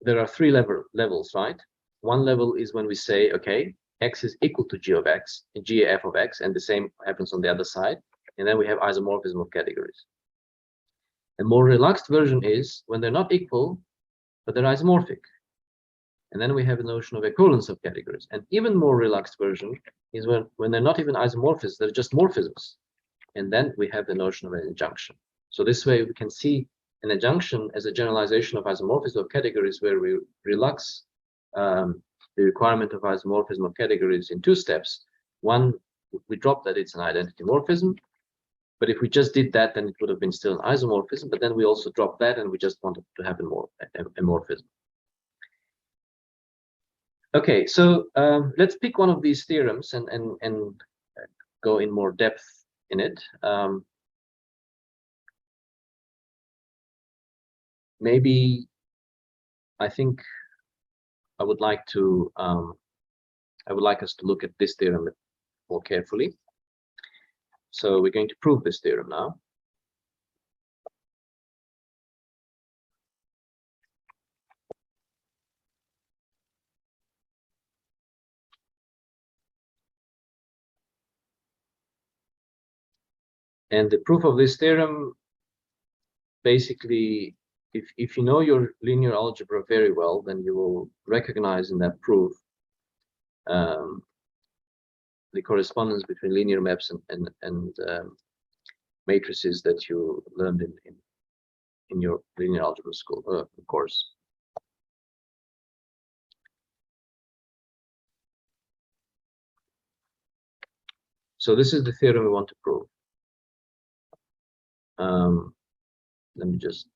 there are three levels, right? One level is when we say, okay, X is equal to G of X, GF of X, and the same happens on the other side. And then we have isomorphism of categories. A more relaxed version is when they're not equal, but they're isomorphic. And then we have a notion of equivalence of categories. And even more relaxed version is when they're not even isomorphisms, they're just morphisms. And then we have the notion of an adjunction. So this way we can see an adjunction as a generalization of isomorphism of categories, where we relax the requirement of isomorphism of categories in two steps. One, we drop that it's an identity morphism, but if we just did that, then it would have been still an isomorphism, but then we also drop that and we just wanted to have a morphism. Okay, so let's pick one of these theorems and go in more depth in it. Maybe I think I would like us to look at this theorem more carefully. So we're going to prove this theorem now. And the proof of this theorem, basically, if you know your linear algebra very well, then you will recognize in that proof the correspondence between linear maps and matrices that you learned in your linear algebra school course. So this is the theorem we want to prove. Let me just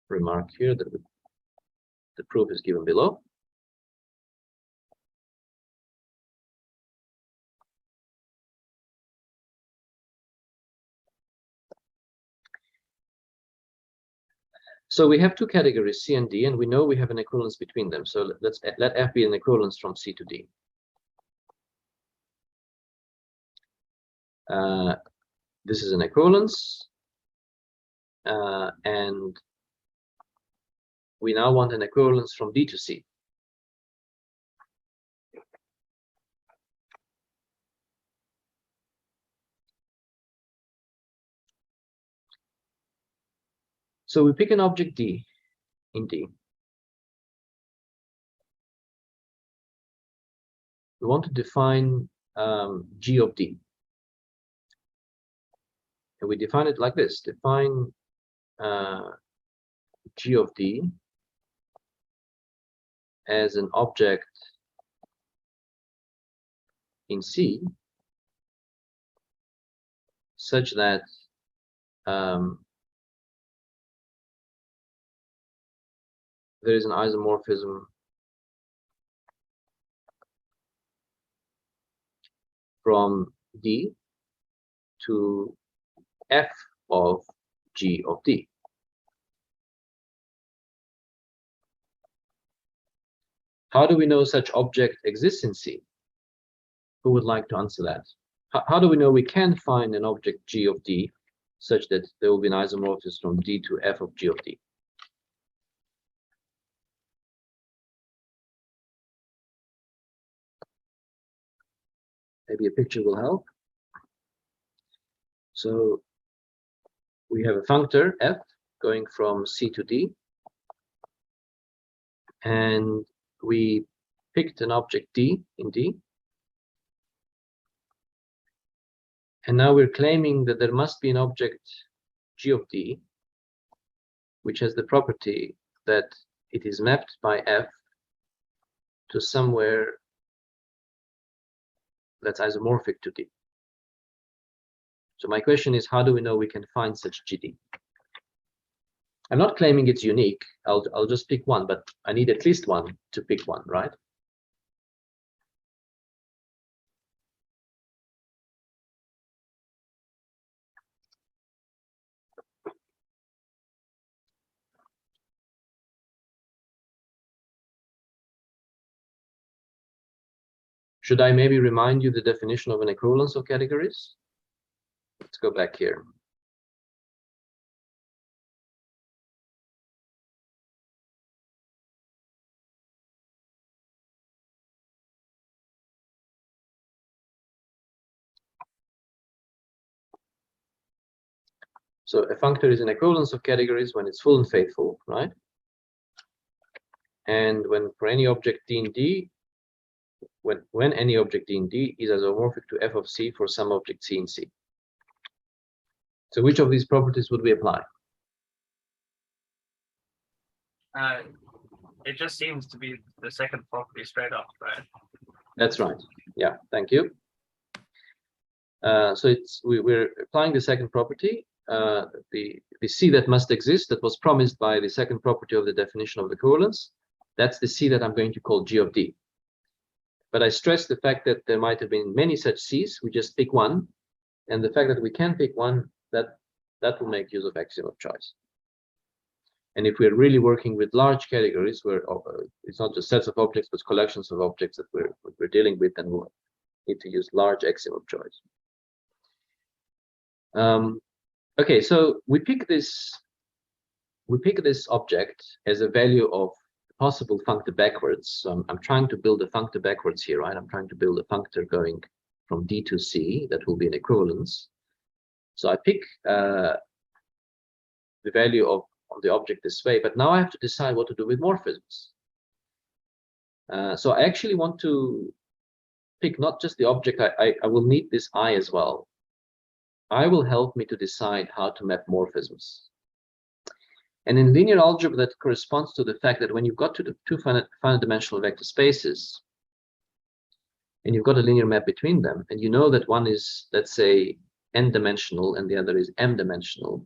remark here that the proof is given below. So we have two categories, C and D, and we know we have an equivalence between them. So let F be an equivalence from C to D. This is an equivalence, and we now want an equivalence from D to C. So we pick an object D in D. We want to define G of D. And we define it like this. Define G of D as an object in C such that there is an isomorphism from D to F of G of D. How do we know such object exists in C? Who would like to answer that? How do we know we can find an object G of D such that there will be an isomorphism from D to F of G of D? Maybe a picture will help. So we have a functor F going from C to D, and we picked an object D in D. And now we're claiming that there must be an object G of D, which has the property that it is mapped by F to somewhere that's isomorphic to D. So my question is, how do we know we can find such GD? I'm not claiming it's unique. I'll just pick one, but I need at least one to pick one, right? Should I maybe remind you the definition of an equivalence of categories? Let's go back here. So a functor is an equivalence of categories when it's full and faithful, right? And when for any object D in D, when any object D in D is isomorphic to F of C for some object C in C. So which of these properties would we apply? It just seems to be the second property straight up, right? That's right. Yeah, thank you. So we're applying the second property, the C that must exist, that was promised by the second property of the definition of equivalence. That's the C that I'm going to call G of D. But I stress the fact that there might have been many such C's. We just pick one, and the fact that we can pick one, that will make use of axiom of choice. And if we're really working with large categories, where it's not just sets of objects, but collections of objects that we're dealing with, then we'll need to use large axiom of choice. Okay, so we pick this object as a value of possible functor backwards. So I'm trying to build a functor backwards here, right? I'm trying to build a functor going from D to C that will be an equivalence. So I pick the value of the object this way, but now I have to decide what to do with morphisms. So I actually want to pick not just the object. I will need this I as well. I will help me to decide how to map morphisms. And in linear algebra, that corresponds to the fact that when you've got to the two finite dimensional vector spaces, and you've got a linear map between them, and you know that one is, let's say, n-dimensional and the other is m-dimensional,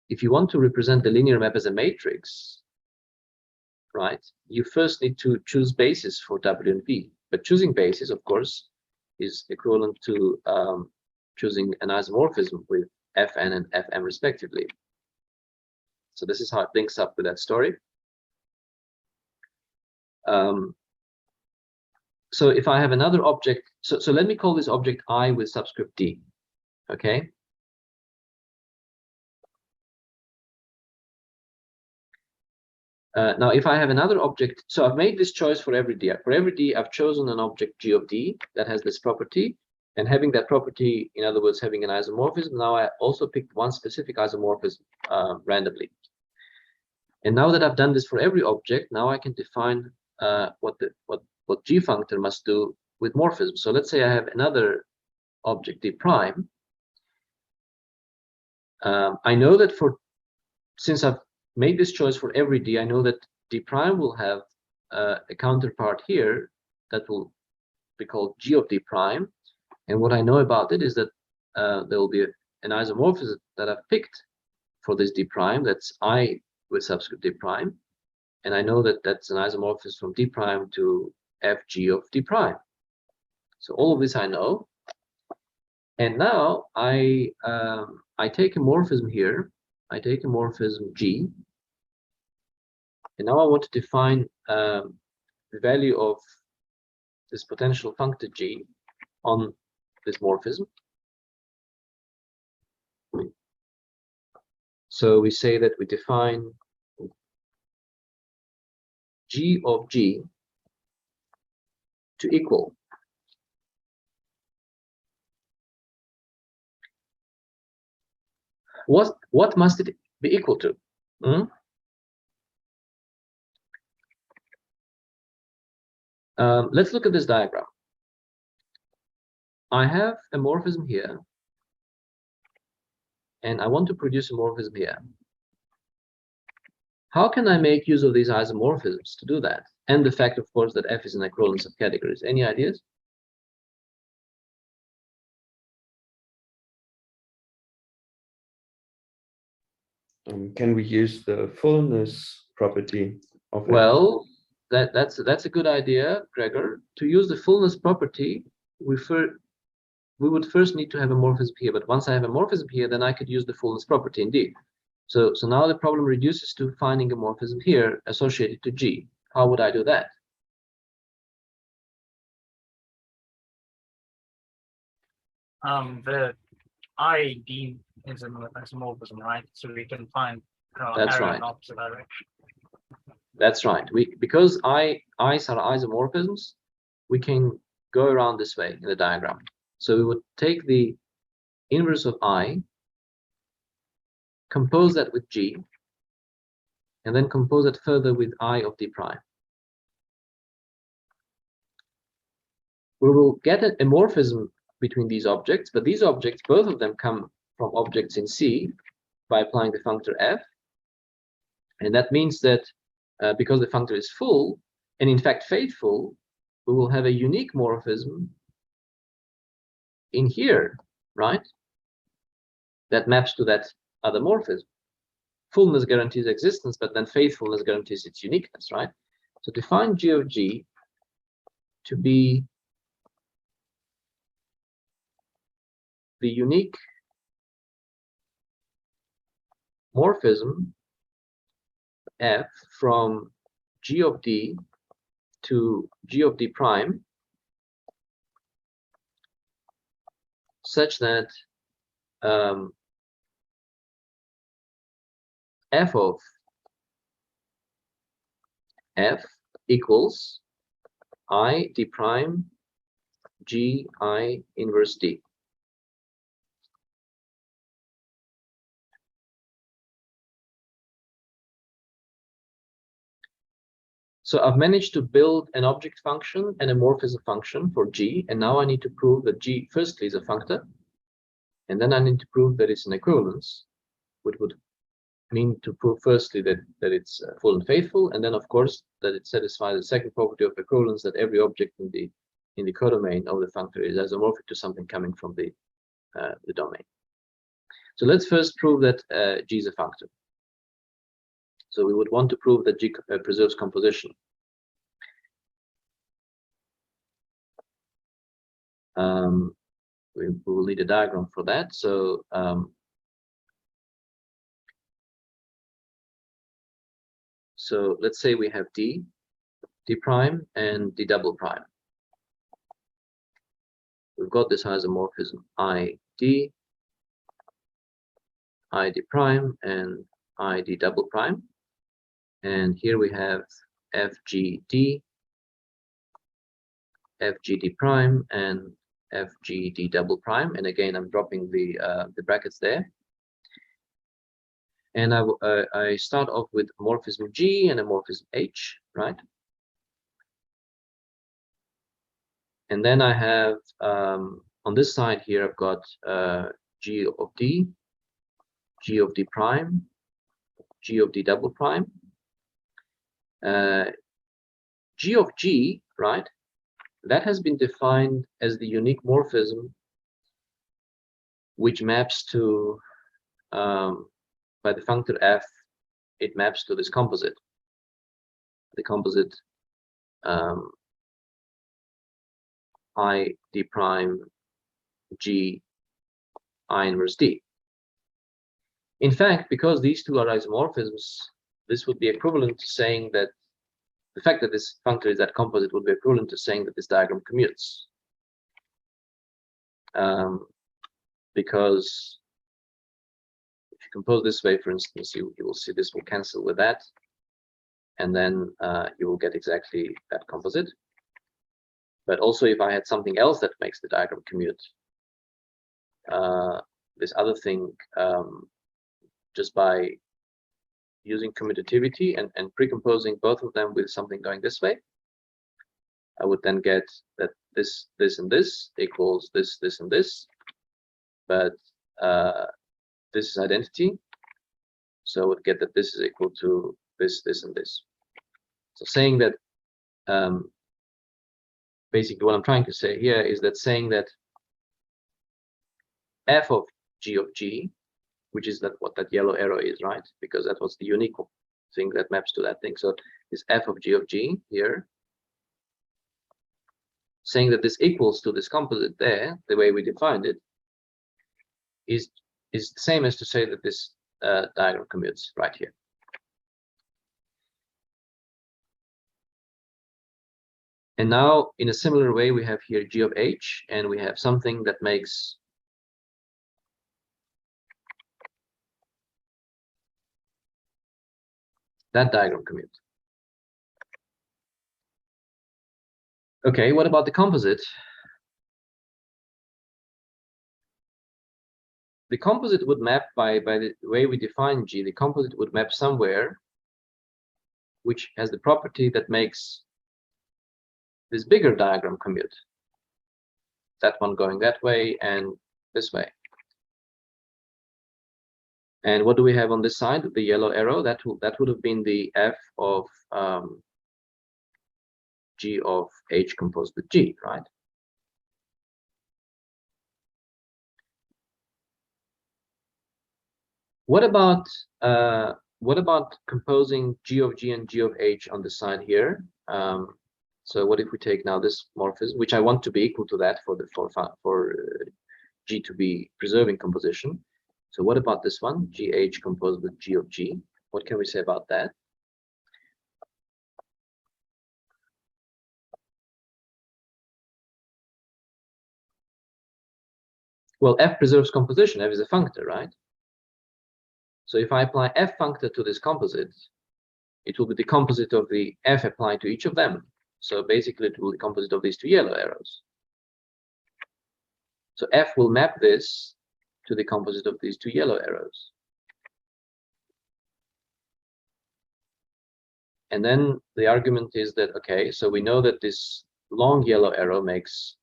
if you want to represent the linear map as a matrix, right, you first need to choose bases for W and V. But choosing bases, of course, is equivalent to choosing an isomorphism with Fn and Fm respectively. So this is how it links up with that story. So if I have another object, so let me call this object I with subscript D, okay? Now, if I have another object, so I've made this choice for every D. For every D, I've chosen an object G of D that has this property. And having that property, in other words, having an isomorphism, now I also picked one specific isomorphism randomly. And now that I've done this for every object, now I can define what G functor must do with morphism. So let's say I have another object D prime. I know that since I've made this choice for every D, I know that D prime will have a counterpart here that will be called G of D prime. And what I know about it is that there will be an isomorphism that I've picked for this D prime, that's I with subscript D prime. And I know that that's an isomorphism from D prime to FG of D prime. So all of this I know. And now I take a morphism here. I take a morphism G. And now I want to define the value of this potential functor G on this morphism. So we say that we define G of G to equal what must it be equal to? Let's look at this diagram. I have a morphism here, and I want to produce a morphism here. How can I make use of these isomorphisms to do that? And the fact, of course, that F is an equivalence of categories. Any ideas? Can we use the fullness property of F? Well, that's a good idea, Gregor. To use the fullness property, we would first need to have a morphism here. But once I have a morphism here, then I could use the fullness property indeed. So now the problem reduces to finding a morphism here associated to G. How would I do that? The ID is an isomorphism, right? So we can find That's arrow right. in opposite direction. That's right. Because I's are isomorphisms, we can go around this way in the diagram. So we would take the inverse of I, compose that with G, and then compose it further with I of D prime. We will get a morphism between these objects, but these objects, both of them come from objects in C by applying the functor F. And that means that because the functor is full, and in fact faithful, we will have a unique morphism in here, right? That maps to that other morphism. Fullness guarantees existence, but then faithfulness guarantees its uniqueness, right? So define G of G to be the unique morphism F from G of D to G of D prime, such that F of F equals I D prime G I inverse D. So I've managed to build an object function and a morphism function for G, and now I need to prove that G firstly is a functor, and then I need to prove that it's an equivalence, which would mean to prove firstly that it's full and faithful, and then of course that it satisfies the second property of equivalence, that every object in the codomain of the functor is isomorphic to something coming from the domain. So let's first prove that G is a functor. So we would want to prove that G preserves composition. We will need a diagram for that. So so let's say we have D prime and D double prime. We've got this isomorphism ID prime and ID double prime. And here we have FGD, FGD prime, and FGD double prime. And again, I'm dropping the brackets there. And I start off with a morphism G and a morphism H, right? And then I have, on this side here, I've got G of D, G of D prime, G of D double prime. G of G, right? That has been defined as the unique morphism which maps to, by the functor f, it maps to this composite. The composite I D prime G I inverse D. In fact, because these two are isomorphisms, this would be equivalent to saying that the fact that this functor is that composite would be equivalent to saying that this diagram commutes. Because if you compose this way, for instance, you will see this will cancel with that, and then you will get exactly that composite. But also, if I had something else that makes the diagram commute, this other thing, just by using commutativity and precomposing both of them with something going this way, I would then get that this, and this equals this, and this. But this is identity, so I would get that this is equal to this, and this. So saying that, basically what I'm trying to say here is that saying that f of G, which is what that yellow arrow is, right? Because that was the unique thing that maps to that thing. So this f of G here, saying that this equals to this composite there, the way we defined it, is the same as to say that this diagram commutes right here. And now, in a similar way, we have here G of H, and we have something that makes that diagram commute. Okay, what about the composite? The composite would map by the way we define G, the composite would map somewhere which has the property that makes this bigger diagram commute. That one going that way and this way. And what do we have on this side? The yellow arrow. That would have been the f of G of H composed with G, right? What about composing G of G and G of H on the side here? So what if we take now this morphism, which I want to be equal to that for G to be preserving composition. So what about this one, GH composed with G of G? What can we say about that? Well, F preserves composition. F is a functor, right? So if I apply F functor to this composite, it will be the composite of the F applied to each of them. So basically, it will be the composite of these two yellow arrows. So F will map this to the composite of these two yellow arrows. And then the argument is that, okay, so we know that this long yellow arrow makes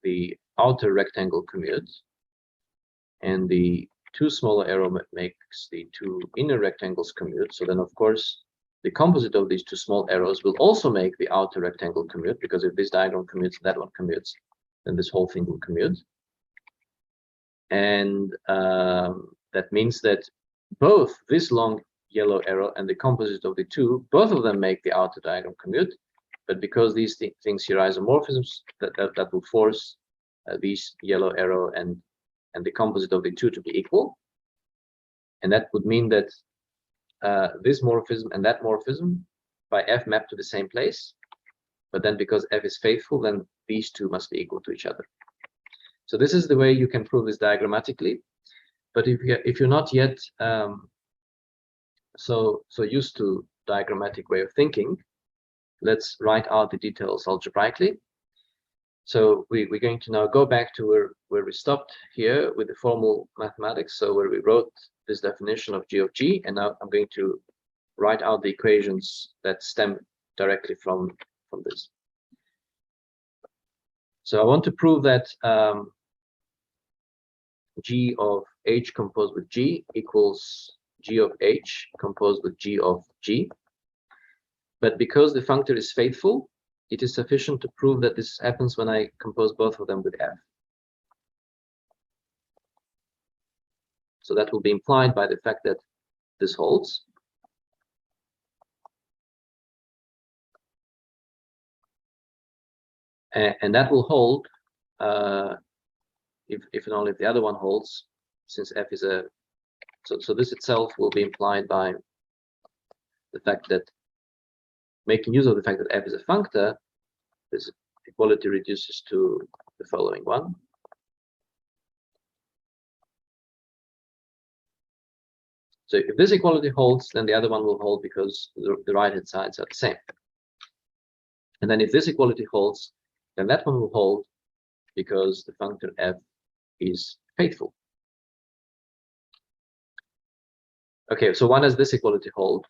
the outer rectangle commute, and the two smaller arrow makes the two inner rectangles commute. So then, of course, the composite of these two small arrows will also make the outer rectangle commute, because if this diagram commutes, that one commutes, then this whole thing will commute. And that means that both this long yellow arrow and the composite of the two, both of them make the outer diagram commute. But because these things here are isomorphisms, that will force these yellow arrow and the composite of the two to be equal. And that would mean that this morphism and that morphism by F map to the same place. But then because F is faithful, then these two must be equal to each other. So this is the way you can prove this diagrammatically. But if you're not yet so used to diagrammatic way of thinking. Let's write out the details algebraically. So we're going to now go back to where we stopped here with the formal mathematics. So where we wrote this definition of G of G, and now I'm going to write out the equations that stem directly from this. So I want to prove that G of H composed with G equals G of H composed with G of G. But because the functor is faithful, it is sufficient to prove that this happens when I compose both of them with F. So that will be implied by the fact that this holds. And that will hold if and only if the other one holds, since F is a, so this itself will be implied by the fact that, making use of the fact that F is a functor, this equality reduces to the following one. So if this equality holds, then the other one will hold because the right-hand sides are the same. And then if this equality holds, then that one will hold because the functor F is faithful. Okay, so why does this equality hold?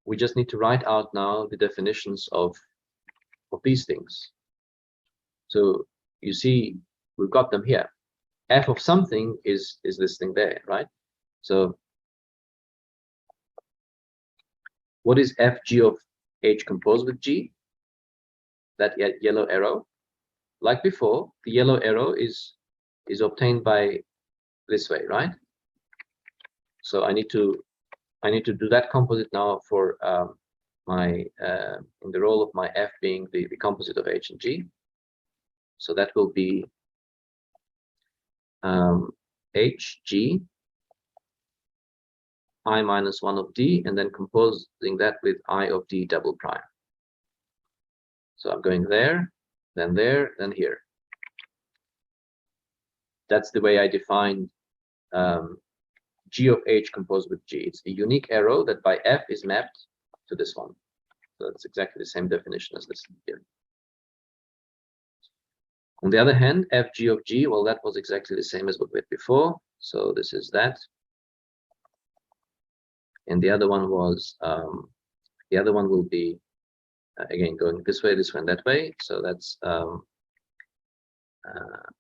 We just need to write out now the definitions of these things. So you see, we've got them here. F of something is this thing there, right? So what is F G of H composed with G? That yellow arrow. Like before, the yellow arrow is obtained by this way, right? So I need to do that composite now for my in the role of my F being the composite of H and G. So that will be H G I minus 1 of D, and then composing that with I of D double prime. So I'm going there, then here. That's the way I define G of H composed with G. It's a unique arrow that by F is mapped to this one. So that's exactly the same definition as this here. On the other hand, F G of G, well, that was exactly the same as what we had before. So this is that. And the other one was, the other one will be, again, going this way, and that way. So that's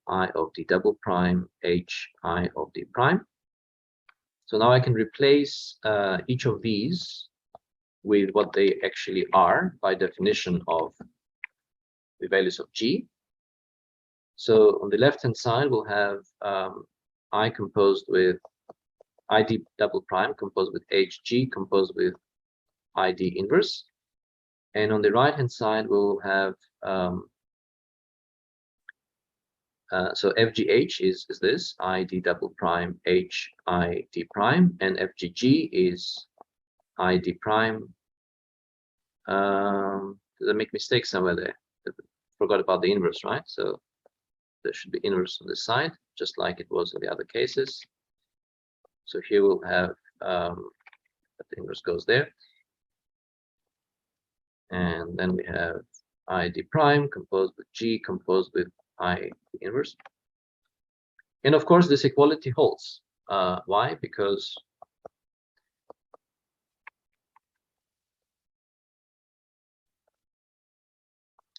I of D double prime, H I of D prime. So now I can replace each of these with what they actually are by definition of the values of G. So on the left-hand side, we'll have I composed with ID double prime composed with HG composed with ID inverse. And on the right-hand side, we'll have so FGH is this ID double prime H ID prime, and FGG is ID prime. Did I make mistakes somewhere there? I forgot about the inverse, right? So there should be inverse on this side, just like it was in the other cases. So here we'll have the inverse goes there. And then we have ID prime composed with G composed with I inverse. And of course, this equality holds. Why? Because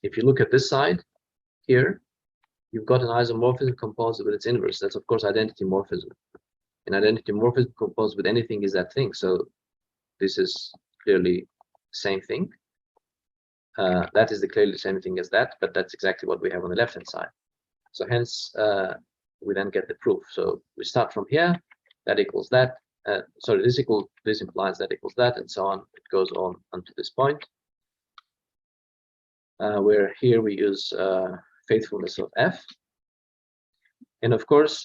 if you look at this side here, you've got an isomorphism composed with its inverse. That's, of course, identity morphism. And identity morphism composed with anything is that thing. So this is clearly the same thing. That is clearly the same thing as that, but that's exactly what we have on the left-hand side. So hence, we then get the proof. So we start from here, that equals that. Sorry, this implies that equals that, and so on. It goes on unto this point, where here we use faithfulness of F. And of course,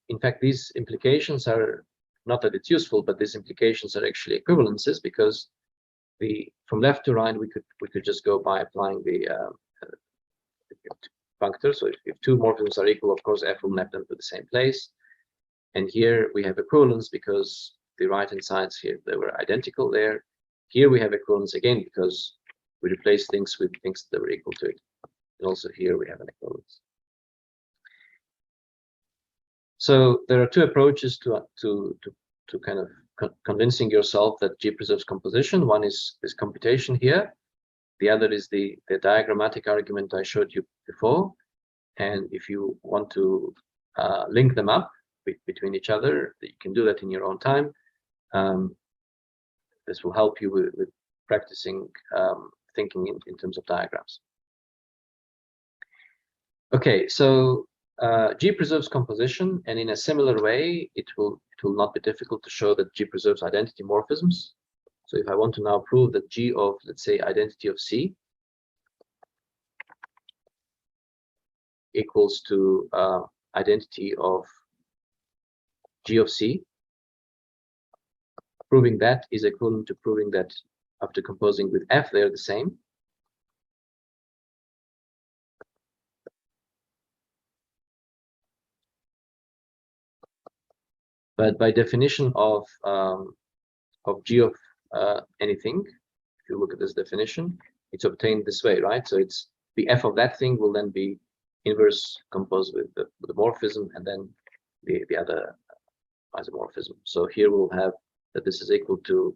in fact, these implications are not that it's useful, but these implications are actually equivalences, because from left to right, we could just go by applying the functor. So if two morphisms are equal, of course, F will map them to the same place. And here we have equivalence because the right-hand sides here, they were identical there. here we have equivalence again because we replace things with things that were equal to it. And also here we have an equivalence. So there are two approaches to kind of convincing yourself that G preserves composition. One is this computation here. The other is the diagrammatic argument I showed you before. And if you want to link them up between each other, you can do that in your own time. This will help you with practicing thinking in terms of diagrams. Okay, so G preserves composition, and in a similar way, it will not be difficult to show that G preserves identity morphisms. So if I want to now prove that G of, let's say, identity of C equals to identity of G of C, proving that is equivalent to proving that after composing with F, they're the same. But by definition of G of anything, if you look at this definition, it's obtained this way, right? So it's the F of that thing will then be inverse composed with the morphism and then the other isomorphism. So here we'll have that this is equal to,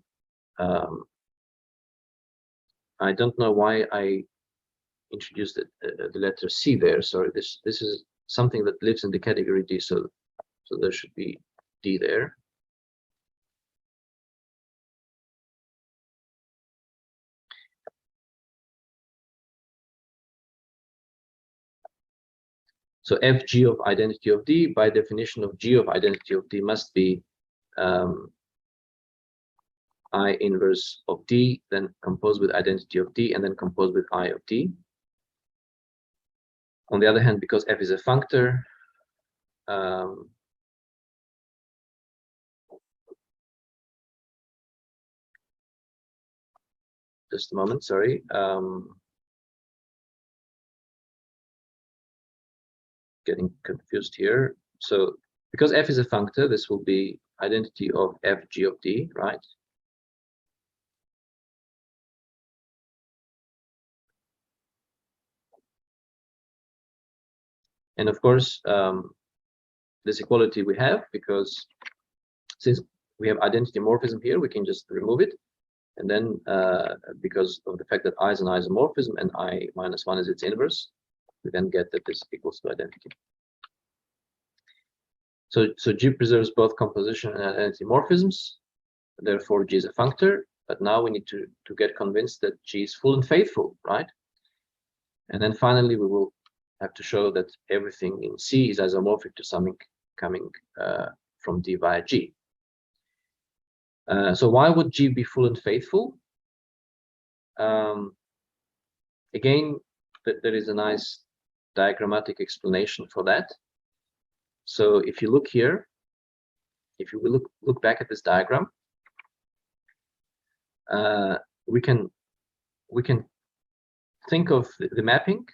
I don't know why I introduced the letter C there. Sorry, this is something that lives in the category D, so there should be D there. So FG of identity of D, by definition of G of identity of D, must be I inverse of D, then composed with identity of D, and then composed with I of D. On the other hand, because F is a functor, just a moment, sorry. Getting confused here. So because F is a functor, this will be identity of FG of D, right? And of course, this equality we have because since we have identity morphism here, we can just remove it. And then because of the fact that I is an isomorphism and I minus 1 is its inverse, we then get that this equals to identity. So G preserves both composition and identity morphisms. Therefore, G is a functor. But now we need to get convinced that G is full and faithful, right? And then finally, we will have to show that everything in C is isomorphic to something coming from D via G. So why would G be full and faithful? Again, there is a nice diagrammatic explanation for that. So if you look here, if you look back at this diagram, we can think of the mapping,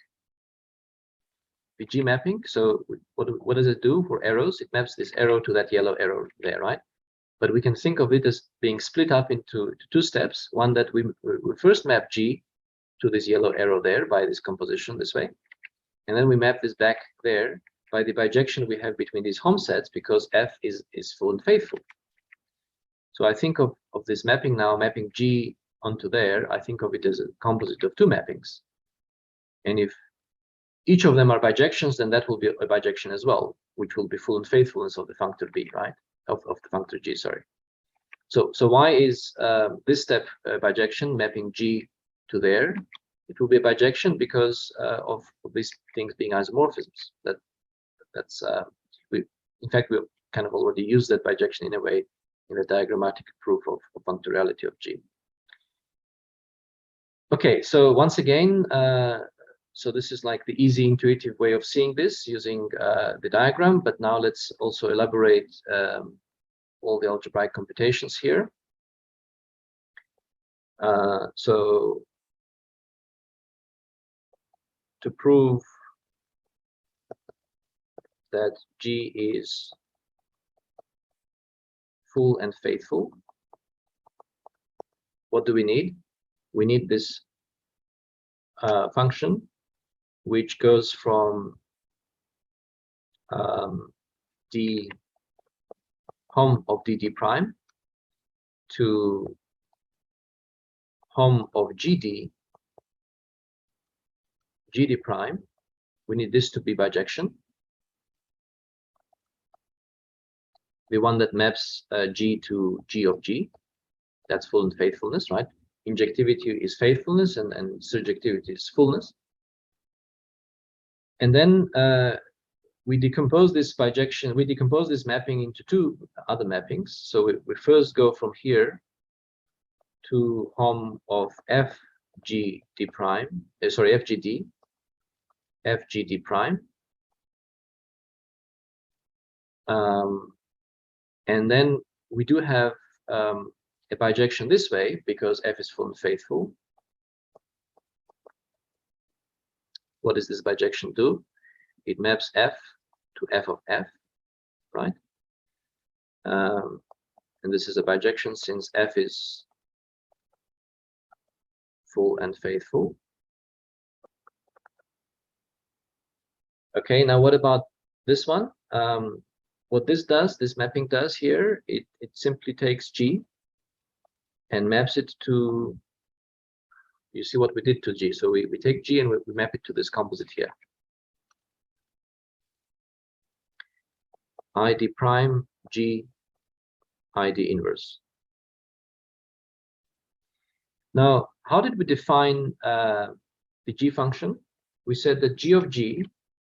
the G mapping. So what does it do for arrows? It maps this arrow to that yellow arrow there, right? But we can think of it as being split up into two steps. One that we first map G to this yellow arrow there by this composition this way. And then we map this back there by the bijection we have between these home sets because F is full and faithful. So I think of this mapping now, mapping G onto there, I think of it as a composite of two mappings. And if each of them are bijections, then that will be a bijection as well, which will be full and faithfulness of the functor B, right? Of the functor G, sorry. So why is this step bijection, mapping G to there? It will be a bijection because of these things being isomorphisms. That's in fact, we kind of already used that bijection in a way in the diagrammatic proof of functoriality of G. Okay, so once again, so this is like the easy intuitive way of seeing this using the diagram, but now let's also elaborate all the algebraic computations here. So to prove that G is full and faithful, what do we need? We need this function, which goes from d hom of dd prime to hom of gd prime. We need this to be bijection, the one that maps g to g of g. That's full and faithfulness, right? Injectivity is faithfulness, and surjectivity is fullness. And then we decompose this bijection, we decompose this mapping into two other mappings. So we first go from here to hom of fgd prime, fgd prime. And then we do have a bijection this way because f is full and faithful. What does this bijection do? It maps f to f of f, right? And this is a bijection since f is full and faithful. Okay, now what about this one? What this does, this mapping does here, it simply takes G and maps it to, you see what we did to G. So we take G and we map it to this composite here. ID prime G ID inverse. Now, how did we define the G function? We said that G of G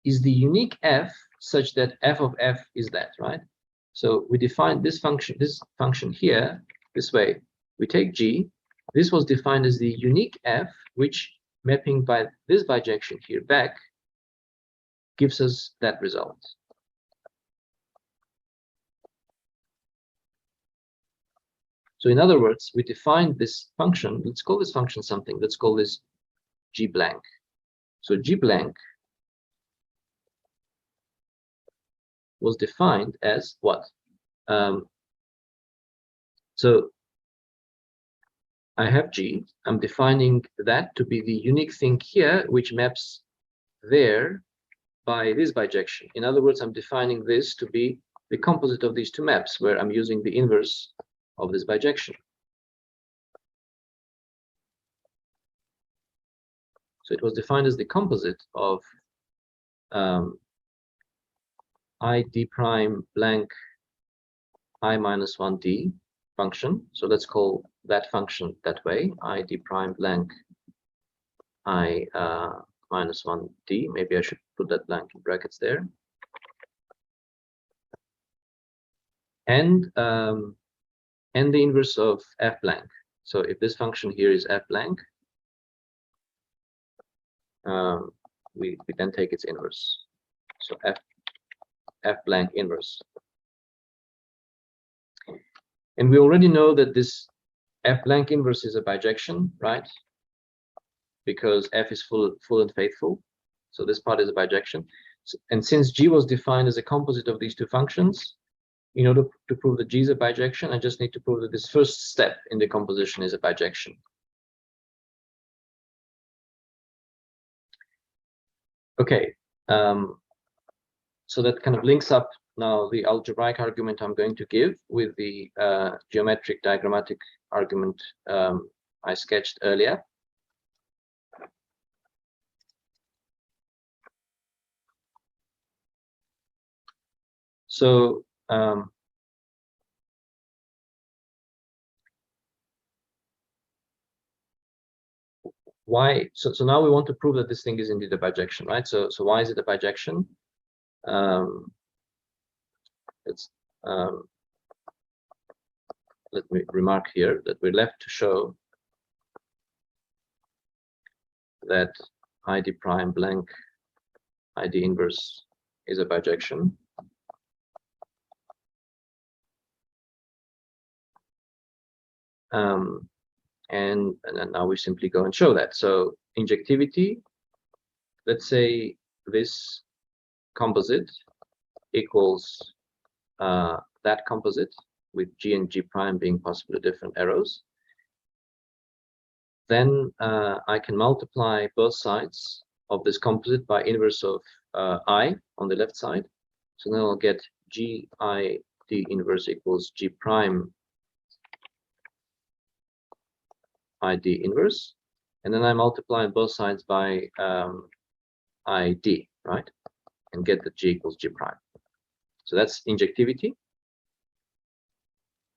is the unique f such that f of f is that, right? So we define this function here this way. We take G. This was defined as the unique f, which mapping by this bijection here back gives us that result. So in other words, we define this function. Let's call this function something. Let's call this G blank. So G blank was defined as what? So I have G. I'm defining that to be the unique thing here, which maps there by this bijection. In other words, I'm defining this to be the composite of these two maps, where I'm using the inverse of this bijection. So it was defined as the composite of ID prime blank I minus 1D function. So let's call that function that way, ID prime blank I minus 1D. Maybe I should put that blank in brackets there. And the inverse of f blank. So if this function here is f blank, we then take its inverse. So f blank inverse. And we already know that this f blank inverse is a bijection, right? Because f is full and faithful. So this part is a bijection. And since G was defined as a composite of these two functions, in order to prove that G is a bijection, I just need to prove that this first step in the composition is a bijection. Okay, so that kind of links up now the algebraic argument I'm going to give with the geometric diagrammatic argument I sketched earlier. So why? So now we want to prove that this thing is indeed a bijection, right? So why is it a bijection? Let me remark here that we're left to show that ID prime blank ID inverse is a bijection. And now we simply go and show that. So injectivity, let's say this composite equals that composite with G and G prime being possibly different arrows. then I can multiply both sides of this composite by inverse of I on the left side. So then I'll get G I D inverse equals G prime ID inverse. And then I multiply both sides by ID, right? And get that G equals G prime. So that's injectivity.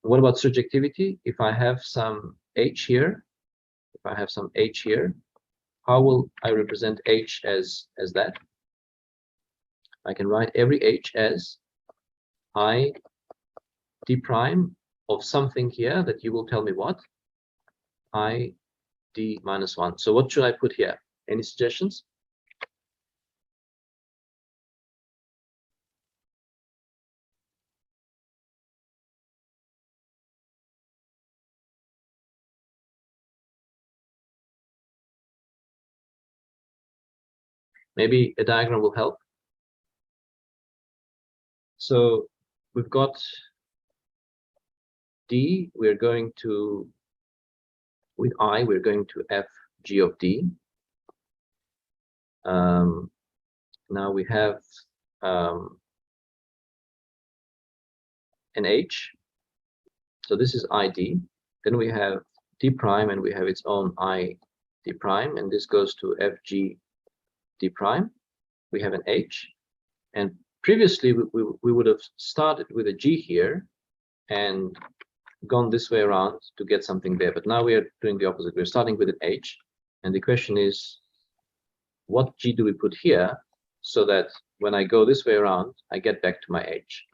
What about surjectivity? If I have some H here, how will I represent H as that? I can write every H as I D prime of something here that you will tell me what? I D minus 1. So what should I put here? Any suggestions? Maybe a diagram will help. So we've got D, we're going to, with I, we're going to F G of D. Now we have an H. So this is ID. Then we have D prime, and we have its own I D prime, and this goes to F G D prime. We have an H, and previously we would have started with a G here and gone this way around to get something there, but now we are doing the opposite. We're starting with an H, and the question is, what G do we put here so that when I go this way around, I get back to my H?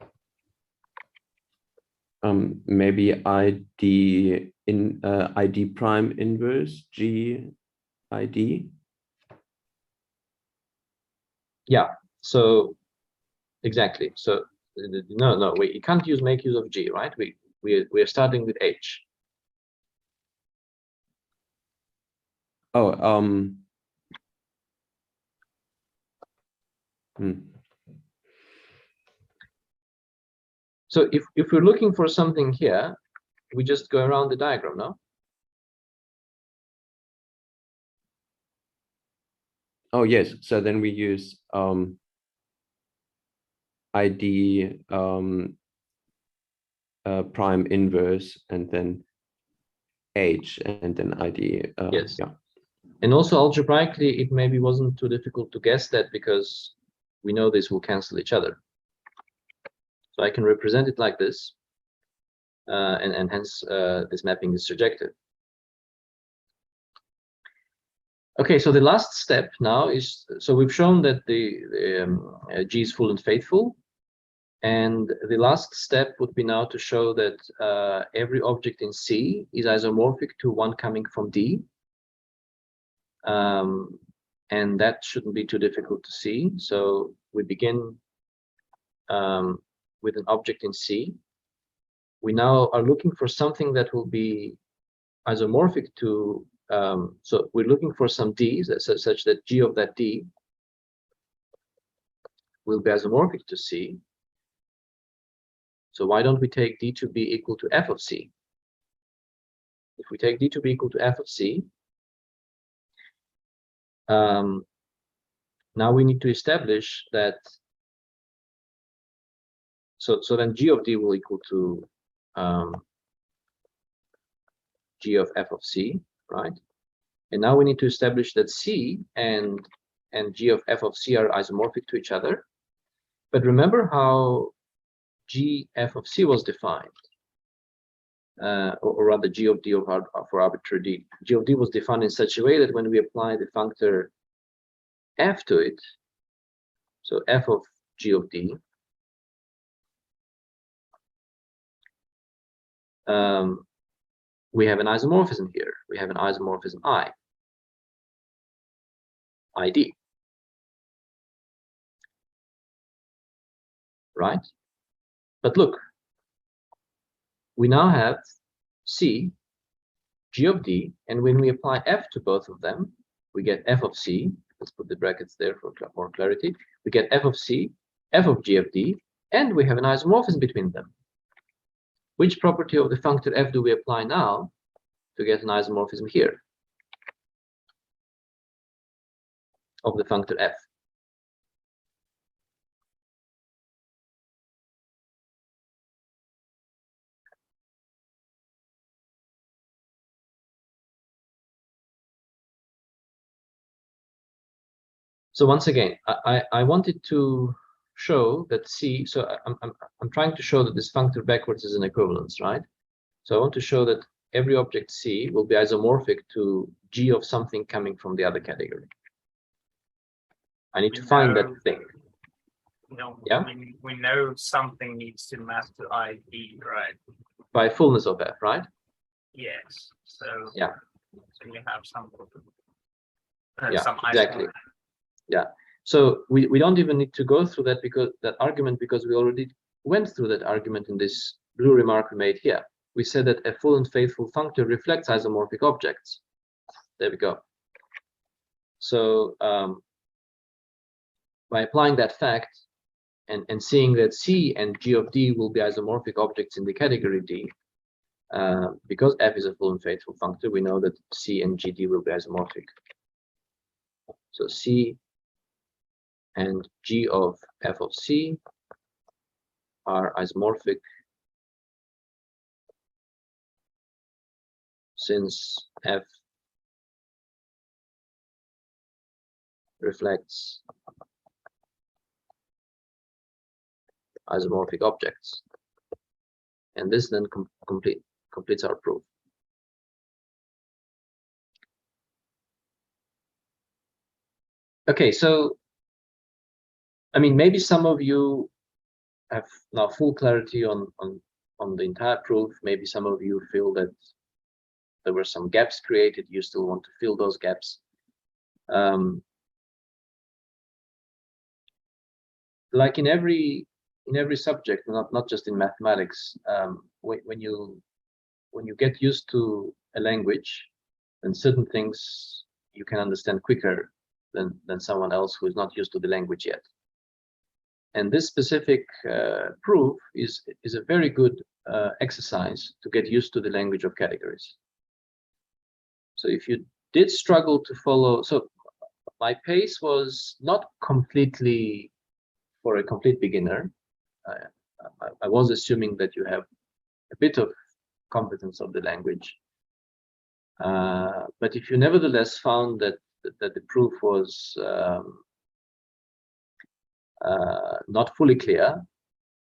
Maybe ID in ID prime inverse G ID. Yeah, so exactly. So no, you can't make use of G, right? We are starting with H. Oh, So if we're looking for something here, we just go around the diagram, no? Oh yes. So then we use ID prime inverse and then H and then ID. Yes. Yeah. And also algebraically, it maybe wasn't too difficult to guess that because we know this will cancel each other. So I can represent it like this, and hence this mapping is surjective. Okay, so the last step now is, so we've shown that the G is full and faithful, and the last step would be now to show that every object in C is isomorphic to one coming from D. And that shouldn't be too difficult to see. So we begin with an object in C. We now are looking for something that will be isomorphic to, so we're looking for some D's such that G of that D will be isomorphic to C. So why don't we take D to be equal to F of C? If we take D to be equal to F of C, now we need to establish that, so then G of D will equal to G of F of C, right? And now we need to establish that C and G of F of C are isomorphic to each other. But remember how G F of C was defined, or rather G of D for arbitrary D. G of D was defined in such a way that when we apply the functor F to it, so F of G of D, we have an isomorphism here. We have an isomorphism ID, right? But look, we now have C, G of D, and when we apply F to both of them, we get F of C. Let's put the brackets there for more clarity. We get F of C, F of G of D, and we have an isomorphism between them. Which property of the functor F do we apply now to get an isomorphism here? of the functor f. So once again, I wanted to show that C. So I'm trying to show that this functor backwards is an equivalence, right? So I want to show that every object C will be isomorphic to G of something coming from the other category. I need to find that thing. No, Yeah. we know something needs to map to ID, right? By fullness of F, right? Yes. So yeah. So you have some. Yeah, some exactly. Yeah. So we don't even need to go through that argument because we already went through that argument in this blue remark we made here. We said that a full and faithful functor reflects isomorphic objects. There we go. So by applying that fact and seeing that C and G of D will be isomorphic objects in the category D, because F is a full and faithful functor, we know that C and GD will be isomorphic. So C and G of F of C are isomorphic since F reflects isomorphic objects. And this then completes our proof. Okay, so I mean, maybe some of you have now full clarity on the entire proof. Maybe some of you feel that there were some gaps created. You still want to fill those gaps. Like in every subject, not just in mathematics, when you get used to a language, then certain things you can understand quicker than someone else who is not used to the language yet. And this specific proof is a very good exercise to get used to the language of categories. So if you did struggle to follow, so my pace was not completely for a complete beginner. I was assuming that you have a bit of competence of the language. But if you nevertheless found that the proof was not fully clear,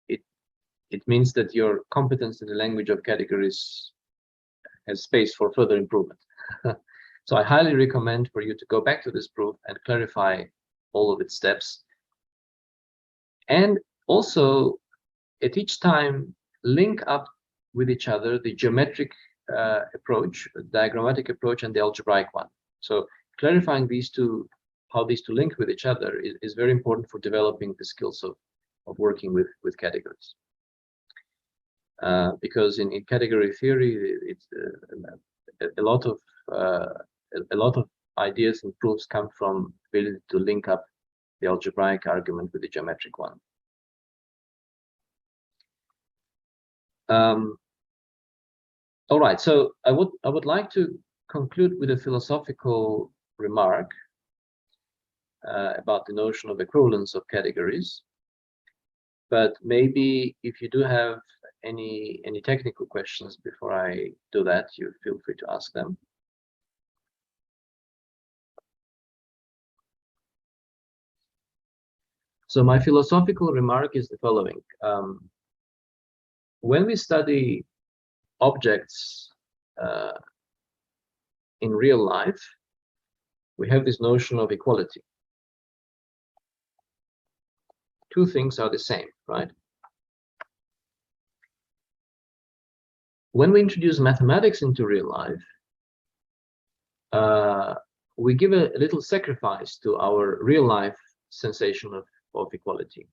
it means that your competence in the language of categories has space for further improvement. So I highly recommend for you to go back to this proof and clarify all of its steps. And also, at each time, link up with each other the geometric approach, the diagrammatic approach, and the algebraic one. So clarifying these two, how these two link with each other is very important for developing the skills of working with categories. Because in category theory, it's a lot of ideas and proofs come from ability to link up the algebraic argument with the geometric one. All right, so I would like to conclude with a philosophical remark about the notion of equivalence of categories. But maybe if you do have any technical questions before I do that, you feel free to ask them. So my philosophical remark is the following. When we study objects in real life, we have this notion of equality. Two things are the same, right? When we introduce mathematics into real life, we give a little sacrifice to our real life sensation of equality.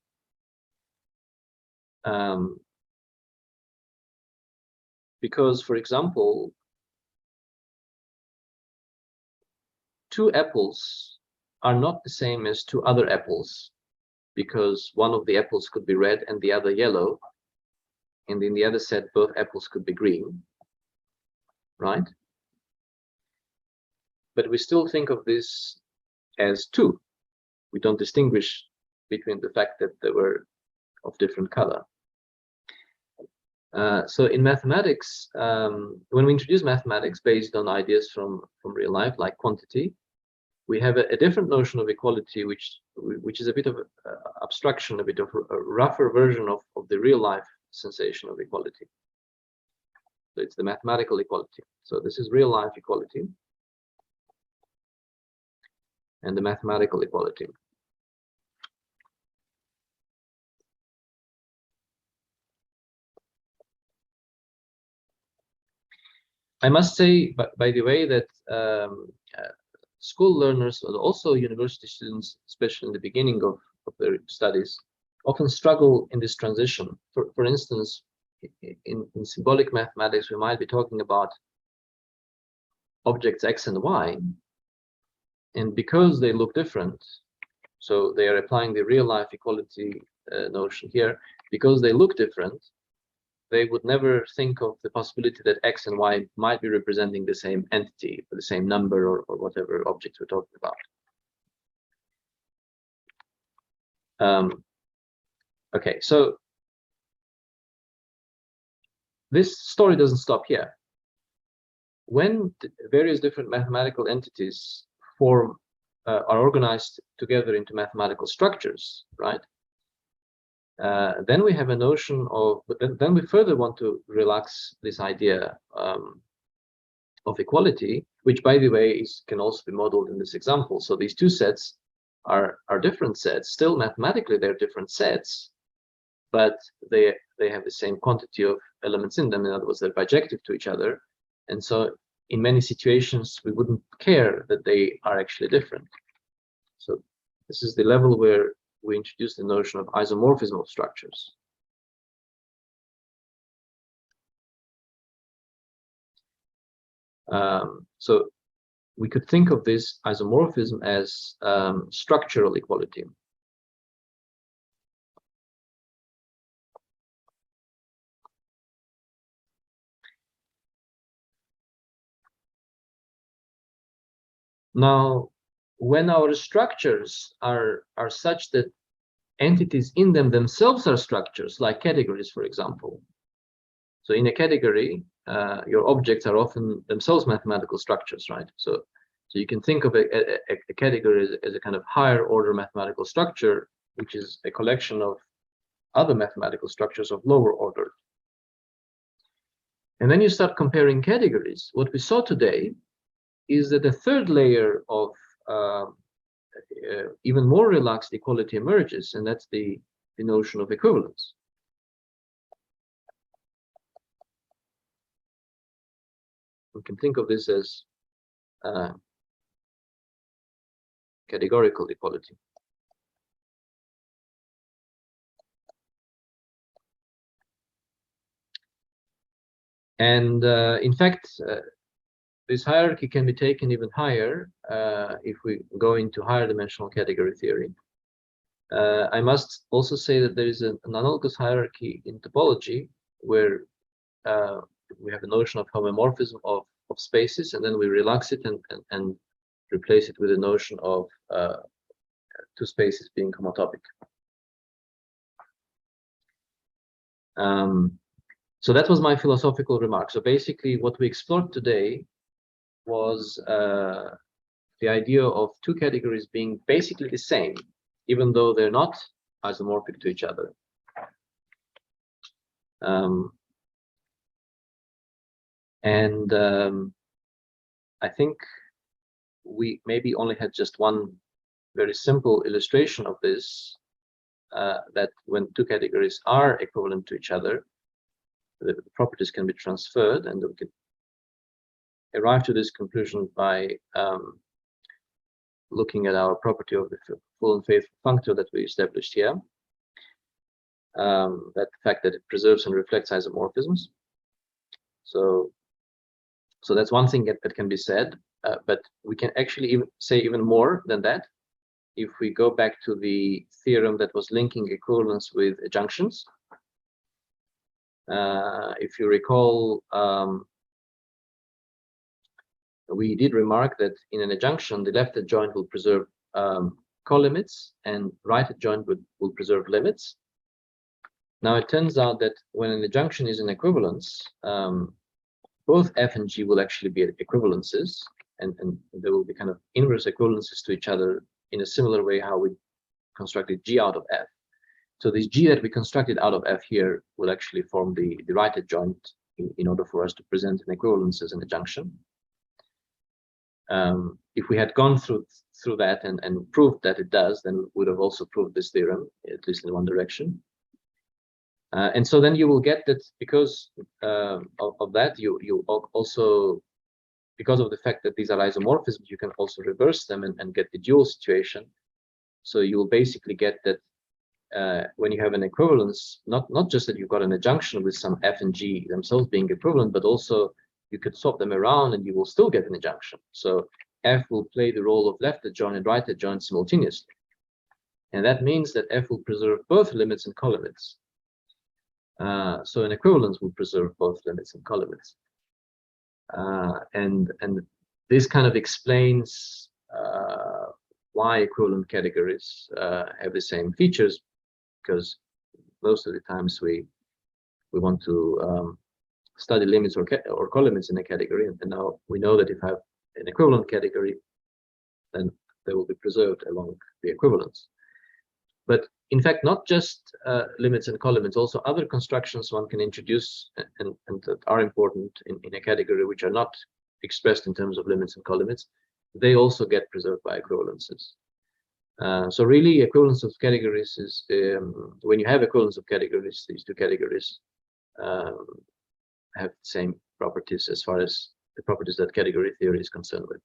Because, for example, two apples are not the same as two other apples, because one of the apples could be red and the other yellow, and in the other set, both apples could be green, right? But we still think of this as two, we don't distinguish between the fact that they were of different color. So in mathematics, when we introduce mathematics based on ideas from real life, like quantity, we have a different notion of equality, which is a bit of abstraction, a bit of a rougher version of the real life sensation of equality. So it's the mathematical equality. So this is real life equality and the mathematical equality. I must say, by the way, that school learners, and also university students, especially in the beginning of their studies, often struggle in this transition. For instance, in symbolic mathematics, we might be talking about objects x and y, and because they look different, so they are applying the real life equality notion here, because they look different, they would never think of the possibility that x and y might be representing the same entity, the same number, or whatever object we're talking about. Okay, so this story doesn't stop here. When various different mathematical entities are organized together into mathematical structures, right? Then we have a notion of, but then we further want to relax this idea of equality, which, by the way, can also be modeled in this example. So these two sets are different sets. Still, mathematically, they're different sets, but they have the same quantity of elements in them. In other words, they're bijective to each other, and so in many situations we wouldn't care that they are actually different. So this is the level where we introduce the notion of isomorphismal structures. So we could think of this isomorphism as structural equality. Now, when our structures are such that entities in them themselves are structures, like categories, for example. So in a category, your objects are often themselves mathematical structures, right? So you can think of a category as a kind of higher order mathematical structure, which is a collection of other mathematical structures of lower order. And then you start comparing categories. What we saw today is that the third layer of even more relaxed equality emerges, and that's the notion of equivalence. We can think of this as categorical equality. And in fact, this hierarchy can be taken even higher if we go into higher dimensional category theory. I must also say that there is an analogous hierarchy in topology where we have a notion of homomorphism of spaces, and then we relax it and replace it with a notion of two spaces being homotopic. So that was my philosophical remark. So basically what we explored today was the idea of two categories being basically the same, even though they're not isomorphic to each other. I think we maybe only had just one very simple illustration of this, that when two categories are equivalent to each other, the properties can be transferred, and we can arrive to this conclusion by looking at our property of the full and faithful functor that we established here. That fact that it preserves and reflects isomorphisms. So that's one thing that can be said, but we can actually say even more than that if we go back to the theorem that was linking equivalence with adjunctions. If you recall, we did remark that in an adjunction, the left adjoint will preserve colimits, and right adjoint will preserve limits. Now it turns out that when an adjunction is an equivalence, both f and g will actually be equivalences, and there will be kind of inverse equivalences to each other in a similar way how we constructed g out of f. So this g that we constructed out of f here will actually form the right adjoint in order for us to present an equivalence as an adjunction. If we had gone through that and proved that it does, then we would have also proved this theorem, at least in one direction. And so then you will get that because of that, you also, because of the fact that these are isomorphisms, you can also reverse them and get the dual situation. So you will basically get that when you have an equivalence, not just that you've got an adjunction with some f and g themselves being equivalent, but also you could swap them around and you will still get an adjunction. So f will play the role of left adjoint and right adjoint simultaneously. And that means that f will preserve both limits and colimits. So an equivalence will preserve both limits and colimits. And this kind of explains why equivalent categories have the same features, because most of the times we want to study limits or colimits in a category, and now we know that if I have an equivalent category, then they will be preserved along the equivalence. But in fact, not just limits and colimits, also other constructions one can introduce and that are important in a category which are not expressed in terms of limits and colimits, they also get preserved by equivalences. So really, equivalence of categories is when you have equivalence of categories, these two categories have the same properties as far as the properties that category theory is concerned with.